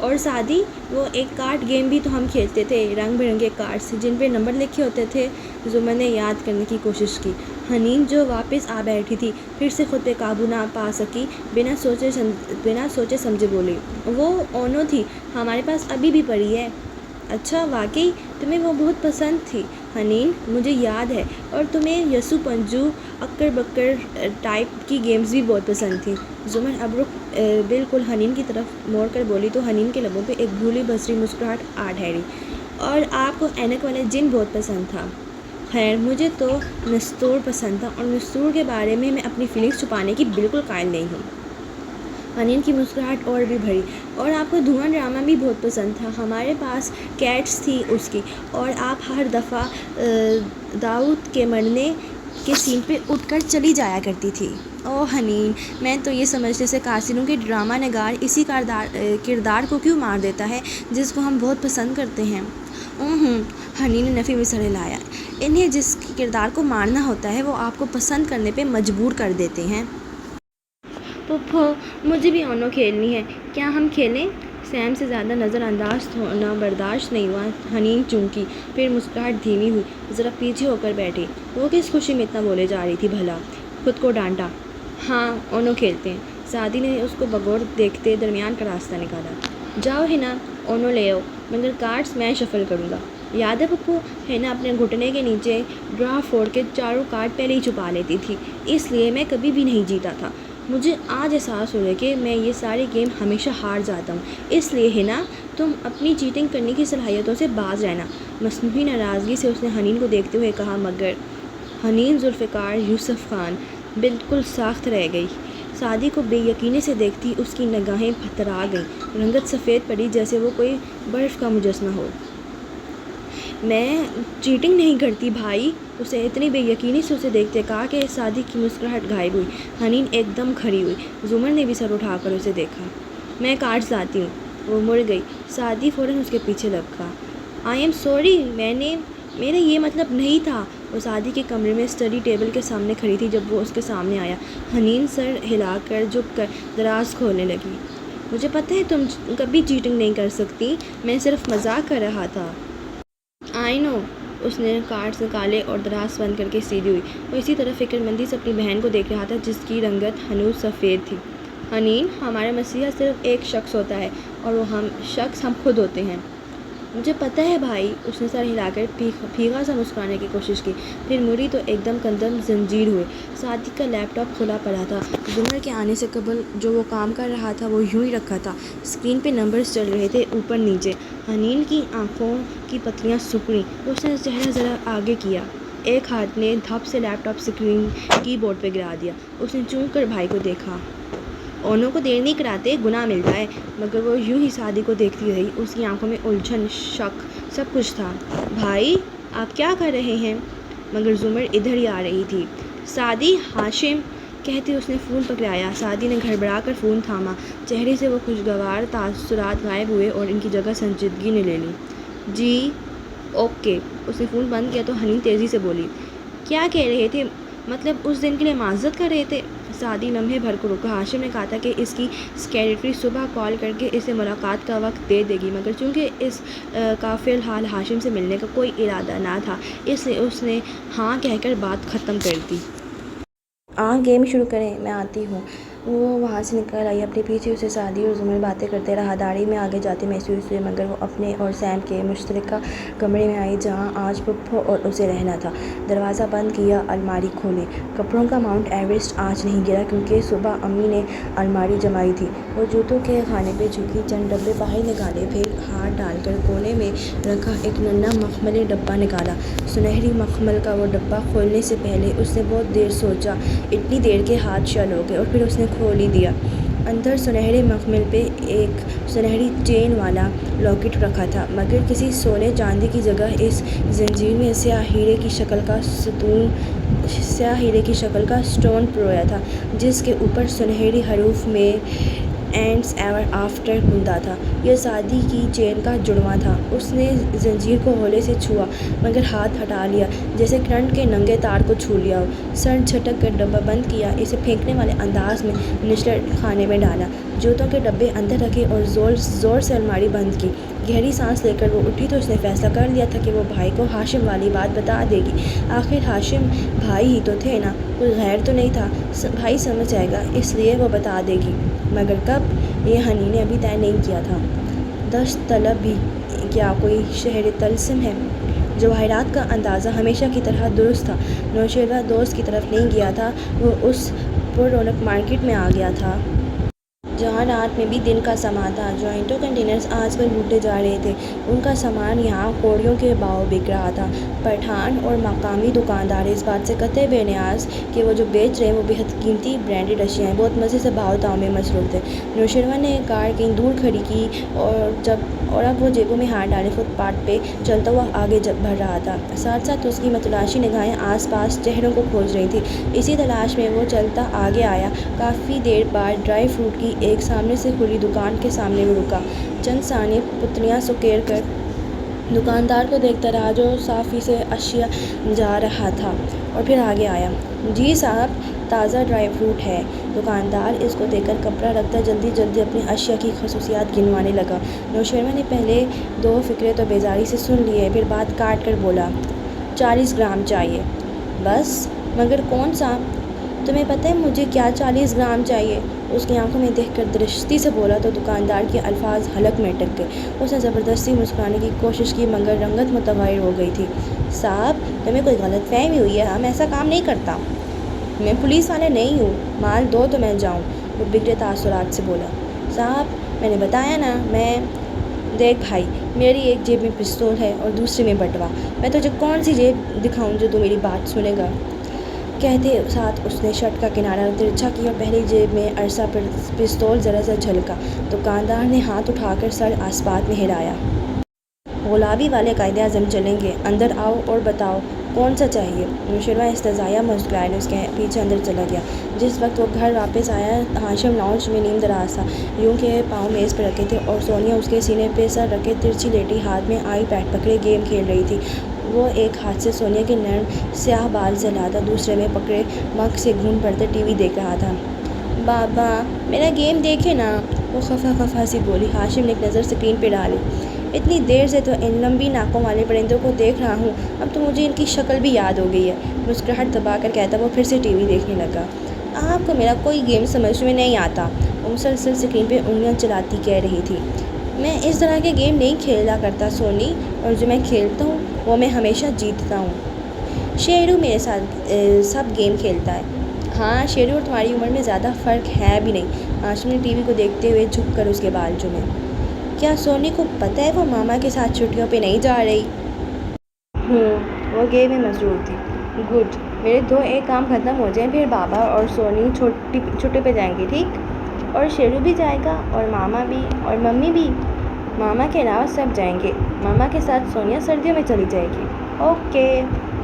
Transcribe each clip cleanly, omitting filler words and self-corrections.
اور سعدی وہ ایک کارڈ گیم بھی تو ہم کھیلتے تھے، رنگ برنگے کارڈس جن پہ نمبر لکھے ہوتے تھے۔ زمر نے یاد کرنے کی کوشش کی۔ حنین جو واپس آ بیٹھی تھی پھر سے خود پہ قابو نہ پا سکی، بنا سوچے سمجھے بولی، وہ اونو تھی، ہمارے پاس ابھی بھی پڑی ہے۔ اچھا واقعی تمہیں وہ بہت پسند تھی؟ حنین مجھے یاد ہے، اور تمہیں یسو پنجو اکڑ بکڑ ٹائپ کی گیمز بھی بہت پسند تھی۔ زمر اب بالکل حنین کی طرف موڑ کر بولی تو حنین کے لبوں پہ ایک بھولی بھسری مسکراہٹ آ ٹھہری۔ اور آپ کو اینک والا جن بہت پسند تھا؟ خیر مجھے تو نستور پسند تھا، اور نستور کے بارے میں اپنی فیلنگز چھپانے کی بالکل قائل نہیں ہوں۔ حنین کی مسکراہٹ اور بھی بڑھی۔ اور آپ کو دھواں ڈرامہ بھی بہت پسند تھا، ہمارے پاس کیٹس تھی اس کی، اور آپ ہر دفعہ داؤد کے مرنے کے سین پہ اٹھ کر چلی جایا کرتی تھی۔ او حنین، میں تو یہ سمجھنے سے قاصر ہوں کہ ڈرامہ نگار اسی کردار کو کیوں مار دیتا ہے جس کو ہم بہت پسند کرتے ہیں۔ حنین نے نفی میں سر ہلایا۔ انہیں جس کردار کو مارنا ہوتا ہے وہ آپ کو پسند کرنے پہ مجبور کر دیتے ہیں۔ پھپھو مجھے بھی اونو کھیلنی ہے، کیا ہم کھیلیں؟ سیم سے زیادہ نظر انداز ہونا برداشت نہیں ہوا۔ حنین چونکی، پھر مسکراہٹ دھیمی ہوئی، ذرا پیچھے ہو کر بیٹھی۔ وہ کس خوشی میں اتنا بولے جا رہی تھی بھلا؟ خود کو ڈانٹا۔ ہاں اونو کھیلتے ہیں۔ سعدی نے اس کو بغور دیکھتے درمیان کا راستہ نکالا۔ جاؤ ہنا، اونو لے آؤ، مگر کارڈز میں شفل کروں گا۔ یاد ہے پپو؟ ہنا اپنے گھٹنے کے نیچے ڈرا پھوڑ کے چاروں کارڈ پہلے ہی چھپا لیتی تھی، اس لیے میں کبھی بھی نہیں جیتا تھا۔ مجھے آج احساس ہو رہا ہے کہ میں یہ ساری گیم ہمیشہ ہار جاتا ہوں، اس لیے ہنا تم اپنی چیٹنگ کرنے کی صلاحیتوں سے باز رہنا۔ مصنوعی ناراضگی سے اس نے حنین کو دیکھتے ہوئے کہا، مگر حنین ذوالفقار یوسف خان بالکل ساخت رہ گئی۔ سعدی کو بے یقینی سے دیکھتی اس کی نگاہیں پھترا گئیں، رنگت سفید پڑی جیسے وہ کوئی برف کا مجسمہ ہو۔ میں چیٹنگ نہیں کرتی بھائی، اسے اتنی بے یقینی سے اسے دیکھتے کہا کہ سعدی کی مسکراہٹ غائب ہوئی۔ حنین ایک دم کھڑی ہوئی، زمر نے بھی سر اٹھا کر اسے دیکھا۔ میں کارڈز لاتی ہوں۔ وہ مڑ گئی، سعدی فوراً اس کے پیچھے لپکا۔ آئی ایم سوری، میرا یہ مطلب نہیں تھا۔ وہ سعدی کے کمرے میں اسٹڈی ٹیبل کے سامنے کھڑی تھی جب وہ اس کے سامنے آیا۔ حنین سر ہلا کر جھک کر دراز کھولنے لگی۔ مجھے پتہ ہے تم کبھی چیٹنگ نہیں کر سکتی، میں صرف مذاق کر رہا تھا۔ آئی نو۔ اس نے کارڈز نکالے اور دراز بند کر کے سیدھی ہوئی۔ وہ اسی طرح فکر مندی سے اپنی بہن کو دیکھ رہا تھا جس کی رنگت ہنوز سفید تھی۔ حنین، ہمارا مسیحا صرف ایک شخص ہوتا ہے، اور وہ شخص ہم خود ہوتے ہیں۔ مجھے پتہ ہے بھائی۔ اس نے سر ہلا کر پھیکا سا مسکرانے کی کوشش کی، پھر مڑی تو ایک دم قدم زنجیر ہوئے۔ سعدی کا لیپ ٹاپ کھلا پڑا تھا، زمر کے آنے سے قبل جو وہ کام کر رہا تھا وہ یوں ہی رکھا تھا۔ اسکرین پہ نمبرز چل رہے تھے اوپر نیچے۔ حنین کی آنکھوں کی پتلیاں سکڑیں، اس نے چہرہ ذرا آگے کیا، ایک ہاتھ نے دھپ سے لیپ ٹاپ اسکرین کی بورڈ پہ گرا دیا۔ اس نے چونک کر بھائی کو دیکھا۔ اونو کو دیر نہیں کراتے، گناہ ملتا ہے۔ مگر وہ یوں ہی سعدی کو دیکھتی رہی، اس کی آنکھوں میں الجھن، شک، سب کچھ تھا۔ بھائی آپ کیا کر رہے ہیں؟ مگر زمر ادھر ہی آ رہی تھی۔ سعدی، ہاشم، کہتے اس نے فون پکڑایا۔ سعدی نے گھڑبڑا کر فون تھاما، چہرے سے وہ خوشگوار تاثرات غائب ہوئے اور ان کی جگہ سنجیدگی نے لے لی۔ جی اوکے۔ اس نے فون بند کیا تو حنین تیزی سے بولی، کیا کہہ رہے تھے؟ مطلب اس دن کے لیے معذرت کر رہے تھے؟ سعدی لمحے بھر کو رکا۔ ہاشم نے کہا تھا کہ اس کی سیکریٹری صبح کال کر کے اسے ملاقات کا وقت دے دے گی، مگر چونکہ اس کا فی الحال ہاشم سے ملنے کا کوئی ارادہ نہ تھا، اس لیے اس نے ہاں کہہ کر بات ختم کر دی۔ گیم شروع کریں، میں آتی ہوں۔ وہ وہاں سے نکل آئی، اپنے پیچھے اسے سعدی اور زمر باتیں کرتے راہداری میں آگے جاتے محسوس ہوئے، مگر وہ اپنے اور سیم کے مشترکہ کمرے میں آئی جہاں آج پپھو اور اسے رہنا تھا۔ دروازہ بند کیا، الماری کھولی۔ کپڑوں کا ماؤنٹ ایوریسٹ آج نہیں گرا کیونکہ صبح امی نے الماری جمائی تھی۔ وہ جوتوں کے خانے پہ جھکی، چند ڈبے باہر نکالے، پھر ہاتھ ڈال کر کونے میں رکھا ایک ننھا مخملی ڈبہ نکالا۔ سنہری مخمل کا وہ ڈبہ کھولنے سے پہلے اس نے بہت دیر سوچا، اتنی دیر کے ہاتھ شل ہو گئے، اور پھر اس نے کھول ہی دیا۔ اندر سنہرے مخمل پہ ایک سنہری چین والا لاکٹ رکھا تھا، مگر کسی سونے چاندی کی جگہ اس زنجیر میں سیاہ ہیرے کی شکل کا سٹون پرویا تھا، جس کے اوپر سنہری حروف میں اینڈس ایور آفٹر گندا تھا۔ یہ شادی کی چین کا جڑواں تھا۔ اس نے زنجیر کو ہولے سے چھوا مگر ہاتھ ہٹا لیا جیسے کرنٹ کے ننگے تار کو چھو لیا ہو۔ سر جھٹک کر ڈبہ بند کیا، اسے پھینکنے والے انداز میں نچلے خانے میں ڈالا، جوتوں کے ڈبے اندر رکھے اور زور سے الماری بند کی۔ گہری سانس لے کر وہ اٹھی تو اس نے فیصلہ کر لیا تھا کہ وہ بھائی کو ہاشم والی بات بتا دے گی۔ آخر ہاشم بھائی ہی تو تھے نا، کوئی غیر تو نہیں تھا۔ بھائی سمجھ جائے گا، اس لیے وہ بتا دے گی، مگر کب، یہ ہنی نے ابھی طے نہیں کیا تھا۔ دست طلب بھی کیا کوئی شہر طلسم ہے؟ جواہرات کا اندازہ ہمیشہ کی طرح درست تھا۔ نوشیروہ دوست کی طرف نہیں گیا تھا، وہ اس پر رونق مارکیٹ میں آ گیا تھا، جہاں رات میں بھی دن کا سما تھا۔ جوائنٹوں کنٹینرز آج کل لوٹے جا رہے تھے، ان کا سامان یہاں کوڑیوں کے بھاؤ بک رہا تھا۔ پٹھان اور مقامی دکاندار اس بات سے قطعی بے نیاز کہ وہ جو بیچ رہے ہیں وہ بے حد قیمتی برانڈڈ اشیاء ہیں، بہت مزے سے بھاؤ تاؤ میں مصروف تھے۔ نوشیروہ نے کار کہیں دور کھڑی کی اور اب وہ جیبوں میں ہاتھ ڈالے فٹ پاتھ پہ چلتا ہوا آگے بڑھ رہا تھا۔ ساتھ ساتھ اس کی متلاشی نگاہیں آس پاس چہروں کو کھوج رہی تھیں۔ اسی تلاش میں وہ چلتا آگے آیا۔ کافی دیر بعد ڈرائی فروٹ کی ایک سامنے سے کھلی دکان کے سامنے وہ رکا، چند ثانیے پتلیاں سکیڑ کر دکاندار کو دیکھتا رہا جو صافی سے اشیاء جا رہا تھا، اور پھر آگے آیا۔ جی صاحب، تازہ ڈرائی فروٹ ہے۔ دکاندار اس کو دیکھ کر کپڑا رکھتا جلدی جلدی اپنی اشیاء کی خصوصیات گنوانے لگا۔ نوشیروہ نے پہلے دو فقرے تو بیزاری سے سن لیے، پھر بات کاٹ کر بولا، 40 گرام چاہیے۔ بس؟ مگر کون سا؟ تمہیں پتہ ہے مجھے کیا 40 گرام چاہیے؟ اس کی آنکھوں میں دیکھ کر درستی سے بولا تو دکاندار کے الفاظ حلق میں اٹک گئے۔ اس نے زبردستی مسکرانے کی کوشش کی مگر رنگت متغیر ہو گئی تھی۔ صاحب، تمہیں کوئی غلط فہمی ہوئی ہے، ہم ایسا کام نہیں کرتا۔ میں پولیس والا نہیں ہوں، مال دو تو میں جاؤں، وہ بگڑے تاثرات سے بولا۔ صاحب، میں نے بتایا نا، دیکھ بھائی، میری ایک جیب میں پستول ہے اور دوسری میں بٹوا، میں تجھے کون سی جیب دکھاؤں جو تو میری بات سنے گا؟ کہتے ساتھ اس نے شرٹ کا کنارہ ترچھا کیا اور پہلی جیب میں عرصہ پستول ذرا سا جھلکا۔ دکاندار نے ہاتھ اٹھا کر سر آسپات میں ہلایا۔ غلامی والے قائد اعظم چلیں گے، اندر آؤ اور بتاؤ کون سا چاہیے؟ نوشیروہ استہزائیہ مسکرائے اس کے پیچھے اندر چلا گیا۔ جس وقت وہ گھر واپس آیا، ہاشم لاؤنج میں نیم دراز تھا، یوں کہ پاؤں میز پر رکھے تھے اور سونیا اس کے سینے پہ سر رکھے ترچھی لیٹی ہاتھ میں آئی پیڈ پکڑے گیم کھیل رہی تھی۔ وہ ایک ہاتھ سے سونیا کے نرم سیاہ بال سہلاتا، دوسرے میں پکڑے مگ سے گھونٹ بھرتے ٹی وی دیکھ رہا تھا۔ بابا، میرا گیم دیکھے نا، وہ خفا خفا سی بولی۔ ہاشم نے ایک نظر اسکرین پہ ڈالی۔ اتنی دیر سے تو ان لمبی ناکوں والے پرندوں کو دیکھ رہا ہوں، اب تو مجھے ان کی شکل بھی یاد ہو گئی ہے، مسکراہٹ دبا کر کہتا وہ پھر سے ٹی وی دیکھنے لگا۔ آپ کو میرا کوئی گیم سمجھ میں نہیں آتا، وہ مسلسل اسکرین پہ انگلیاں چلاتی کہہ رہی تھی۔ میں اس طرح کے گیم نہیں کھیلا کرتا سونی، اور جو میں کھیلتا ہوں وہ میں ہمیشہ جیتتا ہوں۔ شیرو میرے ساتھ سب گیم کھیلتا ہے۔ ہاں، شیرو اور تمہاری عمر میں زیادہ فرق ہے بھی نہیں۔ ہاشم نے ٹی وی کو دیکھتے ہوئے جھک کر اس کے بال چومے۔ کیا سونی کو پتہ ہے وہ ماما کے ساتھ چھٹیوں پہ نہیں جا رہی؟ وہ گیم میں مصروف تھی۔ گڈ، میرے دو ایک کام ختم ہو جائیں پھر بابا اور سونی چھٹی پہ جائیں گے، ٹھیک؟ اور شیرو بھی جائے گا اور ماما بھی اور ممی بھی؟ ماما کے علاوہ سب جائیں گے، ماما کے ساتھ سونیا سردیوں میں چلی جائے گی۔ اوکے،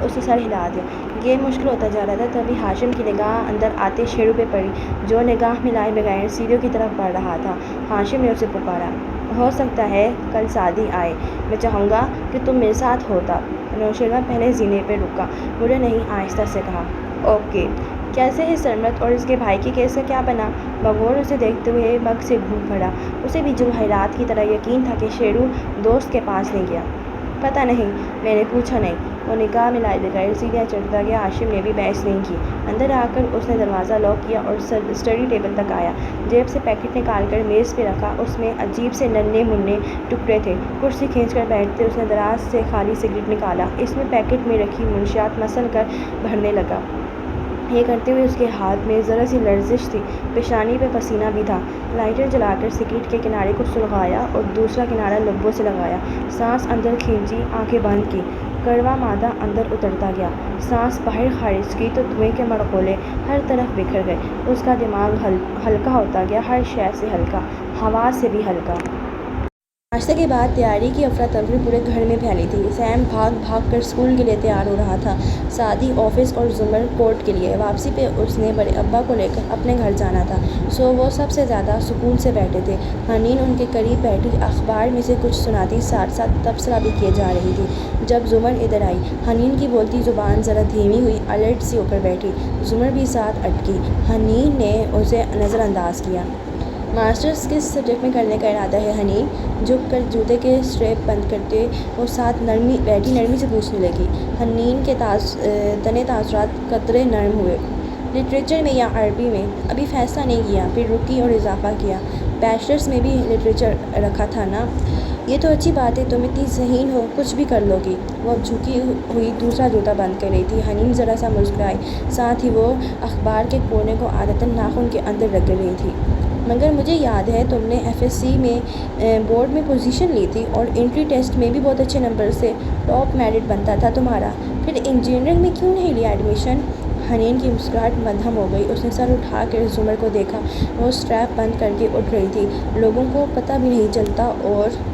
اس نے سر ہلا دیا۔ گیم مشکل ہوتا جا رہا تھا، تبھی ہاشم کی نگاہ اندر آتے شیرو پہ پڑی، جو نگاہ ملائے بغیر سیڑھیوں کی طرف بڑھ رہا تھا۔ ہاشم نے اسے پکارا، ہو سکتا ہے کل سعدی آئے، میں چاہوں گا کہ تم میرے ساتھ ہوتا۔ نوشیروہ پہلے زینے پہ رکا، مجھے نہیں، آہستہ سے کہا۔ اوکے، کیسے ہے سرمت اور اس کے بھائی کے کیس کا کیا بنا؟ بغور اسے دیکھتے ہوئے مگ سے گھونٹ بھرا۔ اسے بھی جواہرات کی طرح یقین تھا کہ شیرو دوست کے پاس نہیں گیا۔ پتہ نہیں، میں نے پوچھا نہیں، وہ نگاہ ملائے بغیر سیڑھیاں چڑھتا گیا۔ ہاشم نے بھی بحث نہیں کی۔ اندر آ کر اس نے دروازہ لاک کیا اور اسٹڈی ٹیبل تک آیا، جیب سے پیکٹ نکال کر میز پہ رکھا، اس میں عجیب سے ننھے منھے ٹکڑے تھے۔ کرسی کھینچ کر بیٹھتے اس نے دراز سے خالی سگریٹ نکالا، اس میں پیکٹ میں رکھی منشیات مسل کر بھرنے لگا۔ یہ کرتے ہوئے اس کے ہاتھ میں ذرا سی لرزش تھی، پیشانی پہ پسینہ بھی تھا۔ لائٹر جلا کر سگریٹ کے کنارے کو سلگایا اور دوسرا کنارہ لبوں سے لگایا، سانس اندر کھینچی، آنکھیں بند کی۔ کڑوا مادہ اندر اترتا گیا، سانس باہر خارج کی تو دھوئیں کے مڑغولے ہر طرف بکھر گئے۔ اس کا دماغ ہلکا ہوتا گیا، ہر شے سے ہلکا، ہوا سے بھی ہلکا۔ ناشتے کے بعد تیاری کی افراتفری پورے گھر میں پھیلی تھی۔ سیم بھاگ بھاگ کر اسکول کے لیے تیار ہو رہا تھا، سعدی آفس اور زمر کورٹ کے لیے۔ واپسی پہ اس نے بڑے ابا کو لے کر اپنے گھر جانا تھا، سو وہ سب سے زیادہ سکون سے بیٹھے تھے۔ حنین ان کے قریب بیٹھی اخبار میں سے کچھ سناتی، ساتھ ساتھ تبصرہ بھی کیے جا رہی تھی۔ جب زمر ادھر آئی، حنین کی بولتی زبان ذرا دھیمی ہوئی، الرٹ سی ہو کر بیٹھی۔ زمر بھی ساتھ اٹکی۔ حنین نے اسے نظر انداز کیا۔ ماسٹرز کس سبجیکٹ میں کرنے کا ارادہ ہے حنین؟ جھک کر جوتے کے اسٹریپ بند کرتے وہ ساتھ نرمی سے پوچھنے لگی۔ حنین کے تنے تاثرات قدرے نرم ہوئے۔ لٹریچر میں یا عربی میں؟ ابھی فیصلہ نہیں کیا۔ پھر رکی اور اضافہ کیا، بیچلرز میں بھی لٹریچر رکھا تھا نا؟ یہ تو اچھی بات ہے، تم اتنی ذہین ہو، کچھ بھی کر لو گی۔ وہ اب جھکی ہوئی دوسرا جوتا بند کر رہی تھی۔ حنین ذرا سا مسکرائی، ساتھ ہی وہ اخبار کے کونے کو عادتاً ناخن کے اندر رگڑ رہی تھی۔ مگر مجھے یاد ہے تم نے FSC میں بورڈ میں پوزیشن لی تھی اور انٹری ٹیسٹ میں بھی بہت اچھے نمبر سے ٹاپ میرٹ بنتا تھا تمہارا، پھر انجینئرنگ میں کیوں نہیں لیا ایڈمیشن؟ حنین کی مسکراہٹ مدھم ہو گئی۔ اس نے سر اٹھا کر زمر کو دیکھا، وہ اسٹریپ بند کر کے اٹھ رہی تھی۔ لوگوں کو پتہ بھی نہیں چلتا اور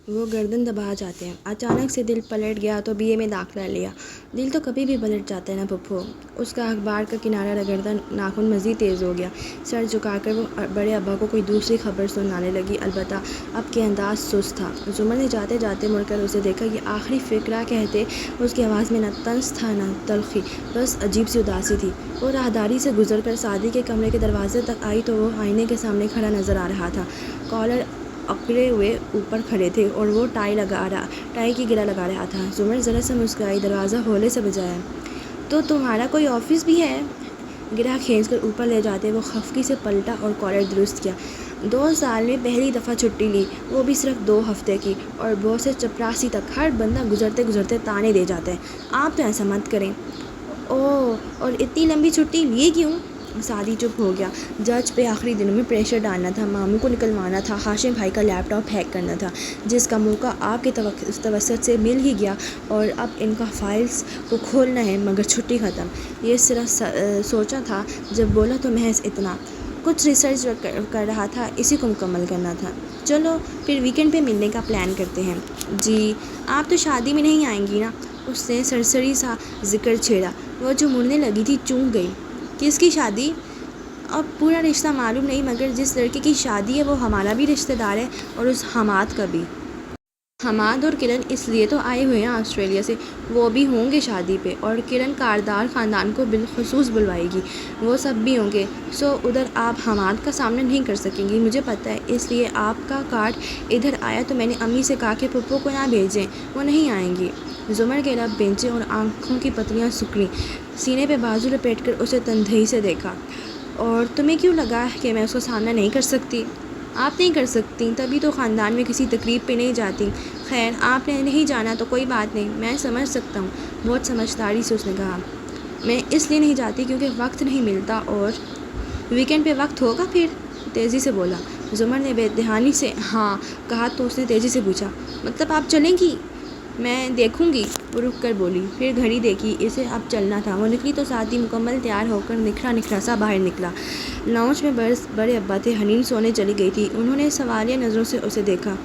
وہ گردن دبا جاتے ہیں۔ اچانک سے دل پلٹ گیا تو BA میں داخلہ لیا۔ دل تو کبھی بھی پلٹ جاتا ہے نا پھپھو۔ اس کا اخبار کا کنارہ رگڑتا ناخن مزید تیز ہو گیا۔ سر جھکا کر وہ بڑے ابا کو کوئی دوسری خبر سنانے لگی، البتہ اب کے انداز سست تھا۔ زمر نے جاتے جاتے مڑ کر اسے دیکھا۔ یہ آخری فقرہ کہتے اس کی آواز میں نہ طنز تھا نہ تلخی، بس عجیب سی اداسی تھی۔ وہ راہداری سے گزر کر سعدی کے کمرے کے دروازے تک آئی تو وہ آئینے کے سامنے کھڑا نظر آ رہا تھا۔ کالر اکڑے ہوئے اوپر کھڑے تھے اور وہ ٹائی کی گرہ لگا رہا تھا۔ زمر ذرا سا مسکرائی، دروازہ ہولے سے بجایا۔ تو تمہارا کوئی آفس بھی ہے؟ گرہ کھینچ کر اوپر لے جاتے وہ خفگی سے پلٹا اور کالر درست کیا۔ 2 سال میں پہلی دفعہ چھٹی لی، وہ بھی صرف 2 ہفتے کی، اور بہت سے چپراسی تک ہر بندہ گزرتے گزرتے تانے دے جاتا ہے۔ آپ تو ایسا مت کریں۔ اوہ، اور اتنی لمبی چھٹی لیے کیوں؟ سعدی چپ ہو گیا۔ جج پہ آخری دنوں میں پریشر ڈالنا تھا، ماموں کو نکلوانا تھا، ہاشم بھائی کا لیپ ٹاپ ہیک کرنا تھا، جس کا موقع آپ کے توسط سے مل ہی گیا، اور اب ان کا فائلز کو کھولنا ہے، مگر چھٹی ختم۔ یہ صرف سوچا تھا، جب بولا تو محض اتنا۔ کچھ ریسرچ کر رہا تھا، اسی کو مکمل کرنا تھا۔ چلو پھر ویکینڈ پہ ملنے کا پلان کرتے ہیں۔ جی، آپ تو شادی میں نہیں آئیں گی نا؟ اس نے سرسری سا ذکر چھیڑا۔ وہ جو مڑنے لگی تھی چونک گئی۔ کس کی شادی؟ اب پورا رشتہ معلوم نہیں، مگر جس لڑکے کی شادی ہے وہ ہمارا بھی رشتہ دار ہے، اور اس حماد کا بھی۔ حماد اور کرن اس لیے تو آئے ہوئے ہیں آسٹریلیا سے، وہ بھی ہوں گے شادی پہ، اور کرن کاردار خاندان کو بالخصوص بلوائے گی، وہ سب بھی ہوں گے، سو ادھر آپ حماد کا سامنا نہیں کر سکیں گی، مجھے پتہ ہے، اس لیے آپ کا کارڈ ادھر آیا تو میں نے امی سے کہا کہ پھپھو کو نہ بھیجیں، وہ نہیں آئیں گی۔ زمر کے لب بھینچے اور آنکھوں کی پتلیاں سکڑیں، سینے پہ بازو لپیٹ کر اسے تندہی سے دیکھا۔ اور تمہیں کیوں لگا کہ میں اس کا سامنا نہیں کر سکتی؟ آپ نہیں کر سکتی، تبھی تو خاندان میں کسی تقریب پہ نہیں جاتی۔ خیر، آپ نے نہیں جانا تو کوئی بات نہیں، میں سمجھ سکتا ہوں، بہت سمجھداری سے اس نے کہا۔ میں اس لیے نہیں جاتی کیونکہ وقت نہیں ملتا، اور ویکینڈ پہ وقت ہوگا پھر؟ تیزی سے بولا۔ زمر نے بے دہانی سے ہاں کہا تو اس نے تیزی سے پوچھا، مطلب آپ چلیں گی؟ میں دیکھوں گی، وہ رک کر بولی، پھر گھڑی دیکھی، اسے اب چلنا تھا۔ وہ نکلی تو ساتھ ہی مکمل تیار ہو کر نکھرا سا باہر نکلا۔ لاؤنج میں بڑے ابا تھے، حنین سونے چلی گئی تھی۔ انہوں نے سوالیہ نظروں سے اسے دیکھا۔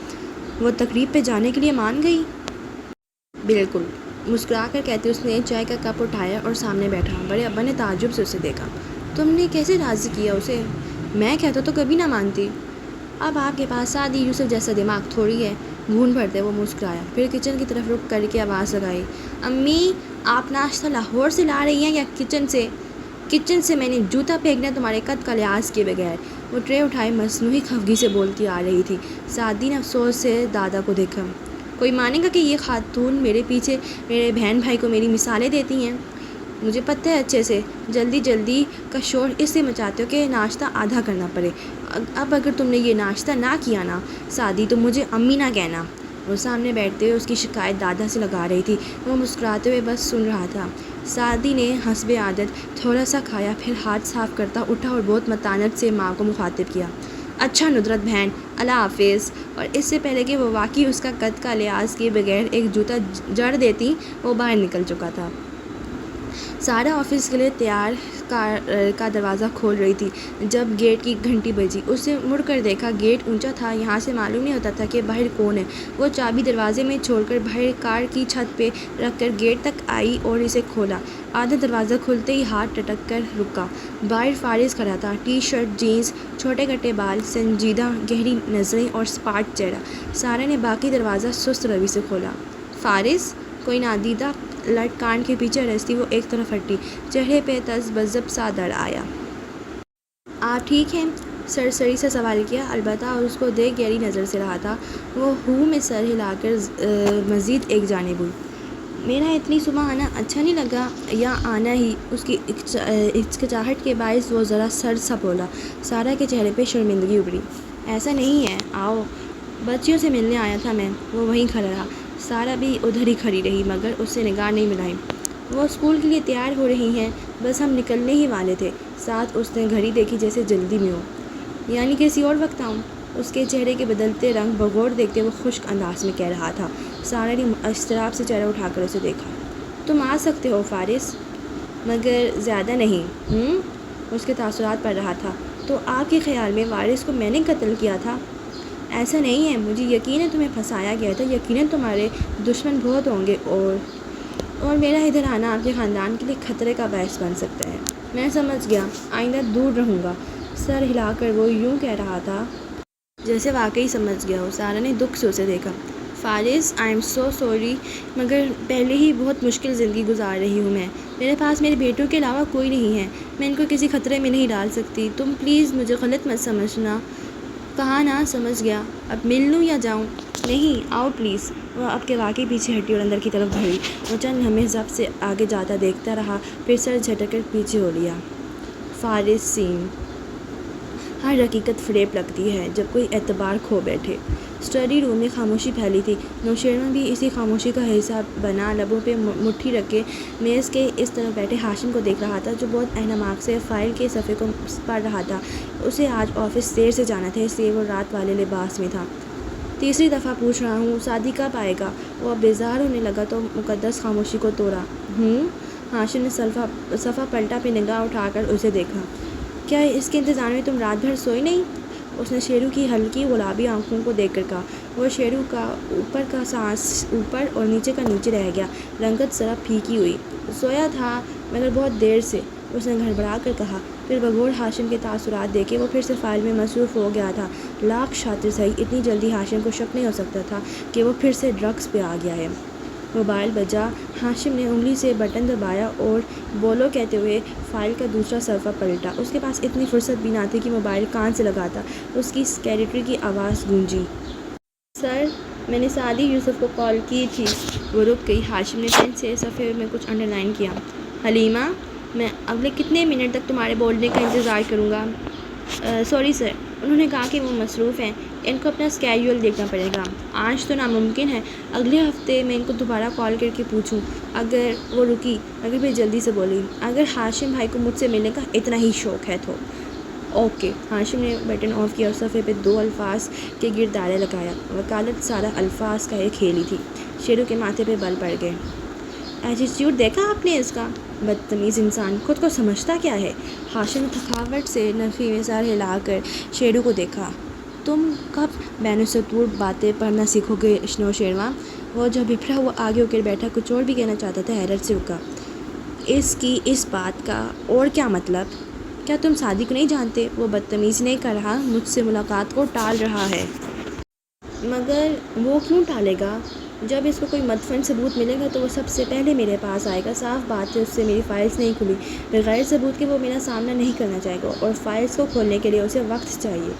وہ تقریب پہ جانے کے لیے مان گئی؟ بالکل، مسکرا کر کہتے اس نے چائے کا کپ اٹھایا اور سامنے بیٹھا۔ بڑے ابا نے تعجب سے اسے دیکھا۔ تم نے کیسے راضی کیا اسے؟ میں کہتا تو کبھی نہ مانتی۔ اب آپ کے پاس سعدی یوسف جیسا دماغ تھوڑی ہے۔ گھون بھرتے وہ مسکرایا، پھر کچن کی طرف رک کر کے آواز لگائی، امی آپ ناشتہ لاہور سے لا رہی ہیں یا کچن سے؟ کچن سے، میں نے جوتا پھینکنا تمہارے قد کا لحاظ کیے بغیر۔ وہ ٹرے اٹھائے مصنوعی خفگی سے بولتی آ رہی تھی۔ سعدی نے افسوس سے دادا کو دیکھا۔ کوئی مانے گا کہ یہ خاتون میرے پیچھے میرے بہن بھائی کو میری مثالیں دیتی ہیں؟ مجھے پتہ ہے اچھے سے، جلدی کا شور اس لیے مچاتے ہو کہ ناشتہ آدھا کرنا پڑے۔ اب اگر تم نے یہ ناشتہ نہ کیا نا سعدی تو مجھے امی نہ کہنا۔ وہ سامنے بیٹھتے ہوئے اس کی شکایت دادا سے لگا رہی تھی۔ وہ مسکراتے ہوئے بس سن رہا تھا۔ سعدی نے حسب عادت تھوڑا سا کھایا، پھر ہاتھ صاف کرتا اٹھا اور بہت متانت سے ماں کو مخاطب کیا، اچھا ندرت بہن، اللہ حافظ۔ اور اس سے پہلے کہ وہ واقعی اس کا قد کا لحاظ کیے بغیر ایک جوتا جڑ دیتی، وہ باہر نکل چکا تھا۔ سارا آفس کے لیے تیار کا دروازہ کھول رہی تھی جب گیٹ کی گھنٹی بجی۔ اس نے مڑ کر دیکھا، گیٹ اونچا تھا، یہاں سے معلوم نہیں ہوتا تھا کہ باہر کون ہے۔ وہ چابی دروازے میں چھوڑ کر باہر کار کی چھت پہ رکھ کر گیٹ تک آئی اور اسے کھولا۔ آدھا دروازہ کھلتے ہی ہاتھ ٹٹک کر رکا۔ باہر فارس کھڑا تھا، ٹی شرٹ، جینز، چھوٹے کٹے بال، سنجیدہ گہری نظریں اور اسپاٹ چہرہ۔ سارا نے باقی دروازہ سست روی سے کھولا۔ فارس! کوئی نادیدہ لٹ کان کے پیچھے رستی وہ ایک طرف ہٹی، چہرے پہ تذبذب سا در آیا۔ آپ ٹھیک ہیں؟ سرسری سے سوال کیا، البتہ اس کو دیکھ گہری نظر سے رہا تھا۔ وہ میں سر ہلا کر مزید ایک جانب ہوئی۔ میرا اتنی صبح آنا اچھا نہیں لگا یا آنا ہی؟ اس کی ہچکچاہٹ کے باعث وہ ذرا سر سا بولا۔ سارا کے چہرے پہ شرمندگی ابھری۔ ایسا نہیں ہے، آؤ، بچیوں سے ملنے آیا تھا میں۔ وہ وہیں کھڑا رہا۔ سارا بھی ادھر ہی کھڑی رہی مگر اس سے نگاہ نہیں ملائی۔ وہ اسکول کے لیے تیار ہو رہی ہیں، بس ہم نکلنے ہی والے تھے۔ ساتھ اس نے گھڑی دیکھی جیسے جلدی میں ہو۔ یعنی کسی اور وقت آؤں؟ اس کے چہرے کے بدلتے رنگ بغور دیکھتے وہ خشک انداز میں کہہ رہا تھا۔ سارا نے اضطراب سے چہرہ اٹھا کر اسے دیکھا۔ تم آ سکتے ہو فارس، مگر زیادہ نہیں۔ اس کے تاثرات پڑ رہا تھا۔ تو آپ کے خیال میں وارث کو میں نے قتل کیا تھا؟ ایسا نہیں ہے، مجھے یقین ہے تمہیں پھنسایا گیا تھا۔ یقیناً تمہارے دشمن بہت ہوں گے اور میرا ادھر آنا آپ کے خاندان کے لیے خطرے کا باعث بن سکتا ہے۔ میں سمجھ گیا، آئندہ دور رہوں گا۔ سر ہلا کر وہ یوں کہہ رہا تھا جیسے واقعی سمجھ گیا ہو۔ سارا نے دکھ سے اسے دیکھا۔ فارس، آئی ایم سو سوری، مگر پہلے ہی بہت مشکل زندگی گزار رہی ہوں میں۔ میرے پاس میرے بیٹوں کے علاوہ کوئی نہیں ہے۔ میں ان کو کسی خطرے میں نہیں ڈال سکتی۔ تم پلیز مجھے غلط مت سمجھنا۔ کہا نا، سمجھ گیا۔ اب مل لوں یا جاؤں؟ نہیں، آؤ پلیز۔ وہ اب کے واقعی پیچھے ہٹی اور اندر کی طرف بڑھی۔ وہ چند لمحے ضبط سے آگے جاتا دیکھتا رہا، پھر سر جھٹک کر پیچھے ہو لیا۔ فارس سین۔ ہر حقیقت فریب لگتی ہے جب کوئی اعتبار کھو بیٹھے۔ اسٹڈی روم میں خاموشی پھیلی تھی۔ نوشیروان بھی اسی خاموشی کا حصہ بنا لبوں پہ مٹھی رکھے میز کے اس طرف بیٹھے ہاشم کو دیکھ رہا تھا جو بہت اہتمام سے فائل کے صفحے کو پڑھ رہا تھا۔ اسے آج آفس دیر سے جانا تھا، اس لیے وہ رات والے لباس میں تھا۔ تیسری دفعہ پوچھ رہا ہوں، شادی کب آئے گا؟ وہ اب بیزار ہونے لگا تو مقدس خاموشی کو توڑا۔ ہاشم نے صفحہ پلٹا، پہ نگاہ اٹھا کر اسے دیکھا۔ کیا اس کے انتظار میں تم رات بھر سوئی نہیں؟ اس نے شیرو کی ہلکی گلابی آنکھوں کو دیکھ کر کہا۔ وہ شیرو کا اوپر کا سانس اوپر اور نیچے کا نیچے رہ گیا، رنگت ذرا پھیکی ہوئی۔ سویا تھا، مگر بہت دیر سے، اس نے گھڑبڑا کر کہا۔ پھر بغور ہاشم کے تاثرات دیکھے وہ پھر سے فائل میں مصروف ہو گیا تھا۔ لاکھ شاطر صحیح، اتنی جلدی ہاشم کو شک نہیں ہو سکتا تھا کہ وہ پھر سے ڈرگس پہ آ گیا ہے۔ موبائل بجا۔ ہاشم نے انگلی سے بٹن دبایا اور بولو کہتے ہوئے فائل کا دوسرا صفحہ پلٹا۔ اس کے پاس اتنی فرصت بھی نہ تھی کہ موبائل کان سے لگاتا۔ اس کی سیکریٹری کی آواز گونجی۔ سر، میں نے سعدی یوسف کو کال کی تھی۔ وہ رک گئی۔ ہاشم نے پین سے صفحے میں کچھ انڈر لائن کیا۔ حلیمہ، میں اگلے کتنے منٹ تک تمہارے بولنے کا انتظار کروں گا؟ سوری سر، انہوں نے کہا کہ وہ مصروف ہیں، ان کو اپنا اسکیڈول دیکھنا پڑے گا۔ آج تو ناممکن ہے، اگلے ہفتے میں ان کو دوبارہ کال کر کے پوچھوں۔ اگر وہ رکی، مگر پھر جلدی سے بولی، اگر ہاشم بھائی کو مجھ سے ملنے کا اتنا ہی شوق ہے تو۔ اوکے۔ ہاشم نے بٹن آف کیا اور صفحے پہ 2 الفاظ کے گرد دائرہ لگایا۔ وکالت سارا الفاظ کا ایک کھیل ہی تھی۔ شیرو کے ماتھے پہ بل پڑ گئے۔ ایٹیٹیوڈ دیکھا آپ نے اس کا؟ بدتمیز انسان، خود کو سمجھتا کیا ہے؟ ہاشم نے تھکاوٹ سے نفی میں سر ہلا کر شیرو کو دیکھا۔ تم کب بین السطور باتیں پڑھنا سیکھو گے نوشیروان؟ وہ جو بپھرا ہوا آگے ہو کر بیٹھا کچھ اور بھی کہنا چاہتا تھا، حیرت سے رکا۔ اس بات کا اور کیا مطلب؟ کیا تم سعدی کو نہیں جانتے؟ وہ بدتمیزی نہیں کر رہا، مجھ سے ملاقات کو ٹال رہا ہے۔ مگر وہ کیوں ٹالے گا؟ جب اس کو کوئی مدفن ثبوت ملے گا تو وہ سب سے پہلے میرے پاس آئے گا۔ صاف بات ہے اس سے میری فائلز نہیں کھلی۔ بغیر ثبوت کے وہ میرا سامنا نہیں کرنا چاہے گا، اور فائلز کو کھولنے کے لیے اسے وقت چاہیے۔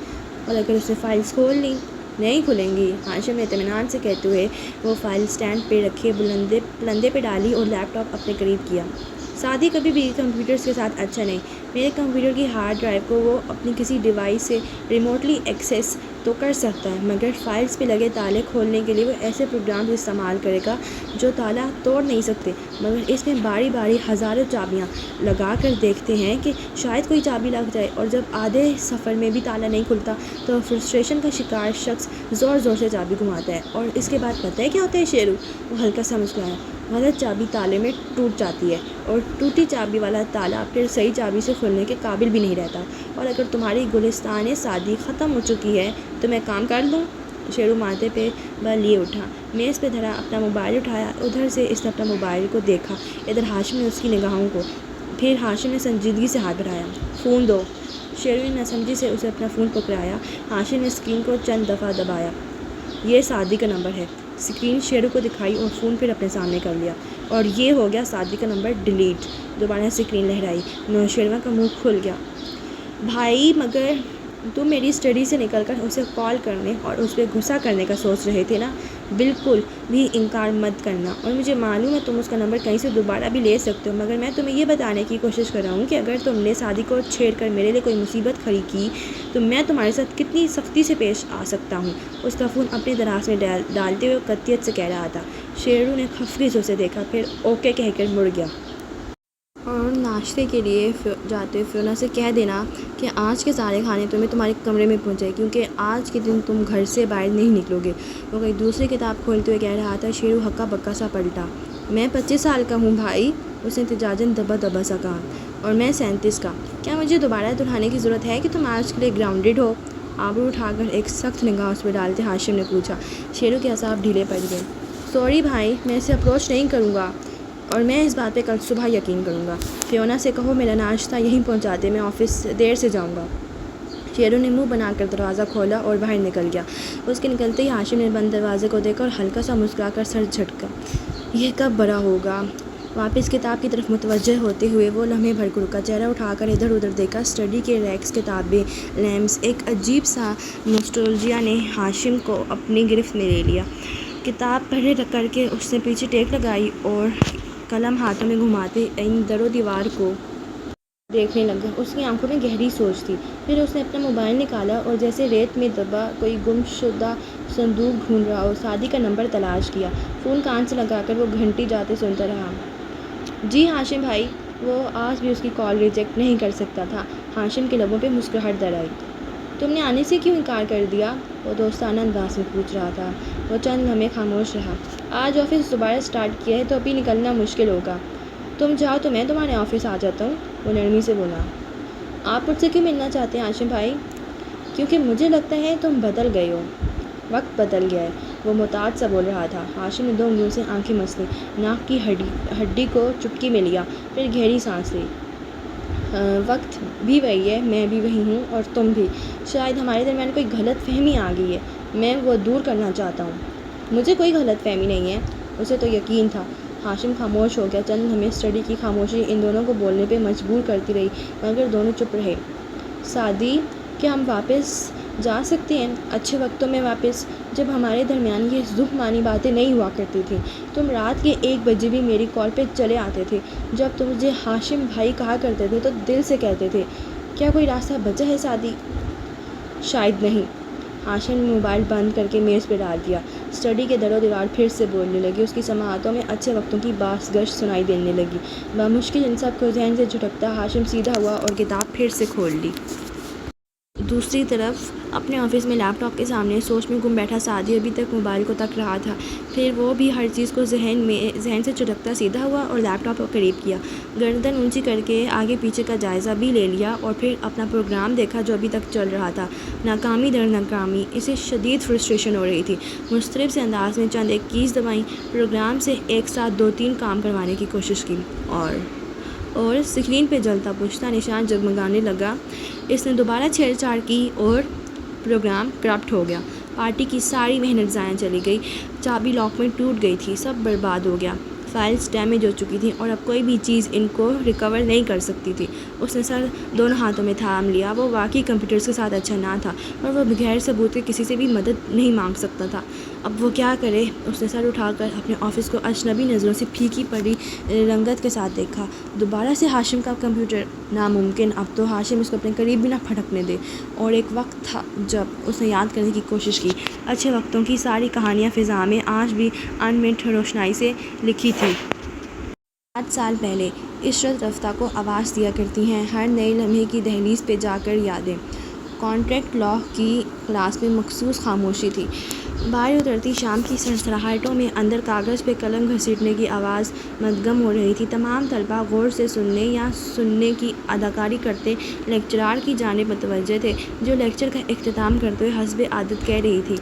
اور اگر اس نے فائلز کھول لی؟ نہیں کھلیں گی، ہاشم نے اطمینان سے کہتے ہوئے وہ فائل اسٹینڈ پہ رکھے بلندے پہ ڈالی اور لیپ ٹاپ اپنے قریب کیا۔ سعدی کبھی بھی کمپیوٹرز کے ساتھ اچھا نہیں۔ میرے کمپیوٹر کی ہارڈ ڈرائیو کو وہ اپنی کسی ڈیوائس سے ریموٹلی ایکسیس تو کر سکتا ہے، مگر فائلز پہ لگے تالے کھولنے کے لیے وہ ایسے پروگرامز استعمال کرے گا جو تالا توڑ نہیں سکتے۔ مگر اس میں باری باری ہزاروں چابیاں لگا کر دیکھتے ہیں کہ شاید کوئی چابی لگ جائے، اور جب آدھے سفر میں بھی تالا نہیں کھلتا تو فرسٹریشن کا شکار شخص زور زور سے چابی گھماتا ہے۔ اور اس کے بعد پتہ ہے کیا ہوتا ہے شیرو؟ وہ ہلکا سا مسکرایا۔ غلط چابی تالے میں ٹوٹ جاتی ہے اور ٹوٹی چابی والا تالا پھر صحیح چابی سے کھولنے کے قابل بھی نہیں رہتا۔ اور اگر تمہاری گلستان سعدی ختم ہو چکی ہے تو میں کام کر لوں؟ شیرو ماتھے پہ بل لیے اٹھا، میز پہ دھرا اپنا موبائل اٹھایا۔ ادھر سے اس نے اپنا موبائل کو دیکھا، ادھر ہاشم نے اس کی نگاہوں کو۔ پھر ہاشم نے سنجیدگی سے ہاتھ بڑھایا۔ فون دو۔ شیرو نے ناسمجھی سے اسے اپنا فون پکڑایا۔ ہاشم نے اسکرین کو چند دفعہ دبایا۔ یہ سعدی کا نمبر ہے۔ اسکرین شیرو کو دکھائی اور فون پھر اپنے سامنے کر لیا۔ اور یہ ہو گیا سعدی کا نمبر ڈیلیٹ۔ دوبارہ اسکرین لہرائی۔ نوشیروان کا منہ کھل گیا۔ بھائی مگر تم میری اسٹڈی سے نکل کر اسے کال کرنے اور اس پہ غصہ کرنے کا سوچ رہے تھے نا؟ بالکل بھی انکار مت کرنا، اور مجھے معلوم ہے تم اس کا نمبر کہیں سے دوبارہ بھی لے سکتے ہو، مگر میں تمہیں یہ بتانے کی کوشش کر رہا ہوں کہ اگر تم نے سعدی کو چھیڑ کر میرے لیے کوئی مصیبت کھڑی کی تو میں تمہارے ساتھ کتنی سختی سے پیش آ سکتا ہوں۔ اس کا فون اپنے دراز میں ڈالتے ہوئے قطعیت سے کہہ رہا تھا۔ شیرو نے خفگی سے اسے دیکھا، پھر اوکے کہہ کر مڑ گیا۔ اور ناشتے کے لیے جاتے فیونا سے کہہ دینا کہ آج کے سارے کھانے تمہیں تمہارے کمرے میں پہنچائے، کیونکہ آج کے دن تم گھر سے باہر نہیں نکلو گے۔ وہ کوئی دوسری کتاب کھولتے ہوئے کہہ رہا تھا۔ شیرو ہکا بکا سا پلٹا۔ میں 25 سال کا ہوں بھائی، اس نے احتجاجاً دبا دبا سا کہا، اور میں 37 کا۔ کیا مجھے دوبارہ دہرانے کی ضرورت ہے کہ تم آج کے لیے گراؤنڈڈ ہو؟ آبرو اٹھا کر ایک سخت نگاہ اس پہ ڈالتے ہاشم نے پوچھا۔ شیرو کے اعصاب ڈھیلے پڑ گئے۔ سوری بھائی، میں اسے اپروچ نہیں کروں گا، اور میں اس بات پہ کل صبح یقین کروں گا۔ فیونا سے کہو میرا ناشتہ یہیں پہنچا دے، میں آفس دیر سے جاؤں گا۔ شیرو نے منہ بنا کر دروازہ کھولا اور باہر نکل گیا۔ اس کے نکلتے ہی ہاشم نے بند دروازے کو دیکھا اور ہلکا سا مسکرا کر سر جھٹکا۔ یہ کب بڑا ہوگا؟ واپس کتاب کی طرف متوجہ ہوتے ہوئے وہ لمحے بھر کو رکا، چہرہ اٹھا کر ادھر ادھر دیکھا۔ اسٹڈی کے ریکس، کتابیں، لیمپس، ایک عجیب سا نوسٹالجیا نے ہاشم کو اپنی گرفت میں لے لیا۔ کتاب پڑھنے کر کے اس نے پیچھے ٹیک لگائی اور قلم ہاتھوں میں گھماتے ان در و دیوار کو دیکھنے لگا۔ اس کی آنکھوں میں گہری سوچ تھی۔ پھر اس نے اپنا موبائل نکالا اور جیسے ریت میں دبا کوئی گم شدہ صندوق ڈھونڈ رہا ہو، سعدی کا نمبر تلاش کیا۔ فون کان سے لگا کر وہ گھنٹی جاتے سنتا رہا۔ جی ہاشم بھائی۔ وہ آج بھی اس کی کال ریجیکٹ نہیں کر سکتا تھا۔ ہاشم کے لبوں پہ مسکراہٹ در آئی۔ تم نے آنے سے کیوں انکار کر دیا؟ وہ دوستانہ انداز میں پوچھ رہا تھا۔ وہ چند لمحے خاموش رہا۔ آج آفس دوبارہ اسٹارٹ کیا ہے تو ابھی نکلنا مشکل ہوگا۔ تم چاہو تو میں تمہارے آفس آ جاتا ہوں، وہ نرمی سے بولا۔ آپ مجھ سے کیوں ملنا چاہتے ہیں ہاشم بھائی؟ کیونکہ مجھے لگتا ہے تم بدل گئے ہو۔ وقت بدل گیا ہے، وہ محتاط سا بول رہا تھا۔ ہاشم نے 2 انگلیوں سے آنکھیں مس لیں، ناک کی ہڈی کو چپکی میں لیا، پھر گہری سانس لی۔ وقت بھی وہی ہے، میں بھی وہی ہوں، اور تم بھی۔ شاید ہمارے درمیان کوئی غلط فہمی آ گئی ہے، میں وہ دور کرنا چاہتا ہوں۔ مجھے کوئی غلط فہمی نہیں ہے، اسے تو یقین تھا۔ ہاشم خاموش ہو گیا۔ چند لمحے اسٹڈی کی خاموشی ان دونوں کو بولنے پہ مجبور کرتی رہی، مگر دونوں چپ رہے۔ سعدی، کیا ہم واپس جا سکتے ہیں؟ اچھے وقتوں میں واپس، جب ہمارے درمیان یہ ظلمانی باتیں نہیں ہوا کرتی تھیں۔ تم رات کے 1 بجے بھی میری کال پہ چلے آتے تھے۔ جب تم مجھے ہاشم بھائی کہا کرتے تھے تو دل سے کہتے تھے۔ کیا کوئی راستہ بچا ہے سعدی؟ شاید نہیں۔ ہاشم نے موبائل بند کر کے میز پہ ڈال دیا۔ اسٹڈی کے در و دیوار پھر سے بولنے لگی۔ اس کی سماعتوں میں اچھے وقتوں کی باس گشت سنائی دینے لگی۔ بامشکل ان سب کو ذہن سے جھٹکتا ہاشم سیدھا ہوا اور کتاب پھر سے کھول لی۔ دوسری طرف اپنے آفس میں لیپ ٹاپ کے سامنے سوچ میں گم بیٹھا سعدی ابھی تک موبائل کو تک رہا تھا۔ پھر وہ بھی ہر چیز کو ذہن سے جھٹکتا سیدھا ہوا اور لیپ ٹاپ کو قریب کیا، گردن اونچی کر کے آگے پیچھے کا جائزہ بھی لے لیا، اور پھر اپنا پروگرام دیکھا جو ابھی تک چل رہا تھا۔ ناکامی در ناکامی، اسے شدید فرسٹریشن ہو رہی تھی۔ مضطرب سے انداز میں چند ایک کیز دبائیں، پروگرام سے ایک ساتھ 2-3 کام کروانے کی کوشش کی، اور اسکرین پہ جلتا بجھتا نشان جگمگانے لگا۔ اس نے دوبارہ چھیڑ چھاڑ کی اور پروگرام کرپٹ ہو گیا۔ پارٹی کی ساری محنت ضائع چلی گئی، چابی لاک میں ٹوٹ گئی تھی، سب برباد ہو گیا۔ فائلز ڈیمیج ہو چکی تھیں اور اب کوئی بھی چیز ان کو ریکور نہیں کر سکتی تھی۔ اس نے سر دونوں ہاتھوں میں تھام لیا۔ وہ واقعی کمپیوٹرز کے ساتھ اچھا نہ تھا، اور وہ بغیر ثبوت کے کسی سے بھی مدد نہیں مانگ سکتا تھا۔ اب وہ کیا کرے؟ اس نے سر اٹھا کر اپنے آفس کو اجنبی نظروں سے پھیکی پڑی رنگت کے ساتھ دیکھا۔ دوبارہ سے ہاشم کا کمپیوٹر؟ ناممکن۔ اب تو ہاشم اس کو اپنے قریب بھی نہ پھٹکنے دے۔ اور ایک وقت تھا جب اس نے یاد کرنے کی کوشش کی۔ اچھے وقتوں کی ساری کہانیاں فضا میں آج بھی انمٹ روشنائی سے لکھی تھی۔ 7 سال پہلے عشرت رفتہ کو آواز دیا کرتی ہیں ہر نئے لمحے کی دہلیز پہ جا کر یادیں۔ کانٹریکٹ لاء کی کلاس میں مخصوص خاموشی تھی۔ باہر اترتی شام کی سرسراہٹوں میں اندر کاغذ پہ قلم گھسیٹنے کی آواز مدغم ہو رہی تھی۔ تمام طلباء غور سے سننے کی اداکاری کرتے لیکچرار کی جانب متوجہ تھے، جو لیکچر کا اختتام کرتے ہوئے حسب عادت کہہ رہی تھی: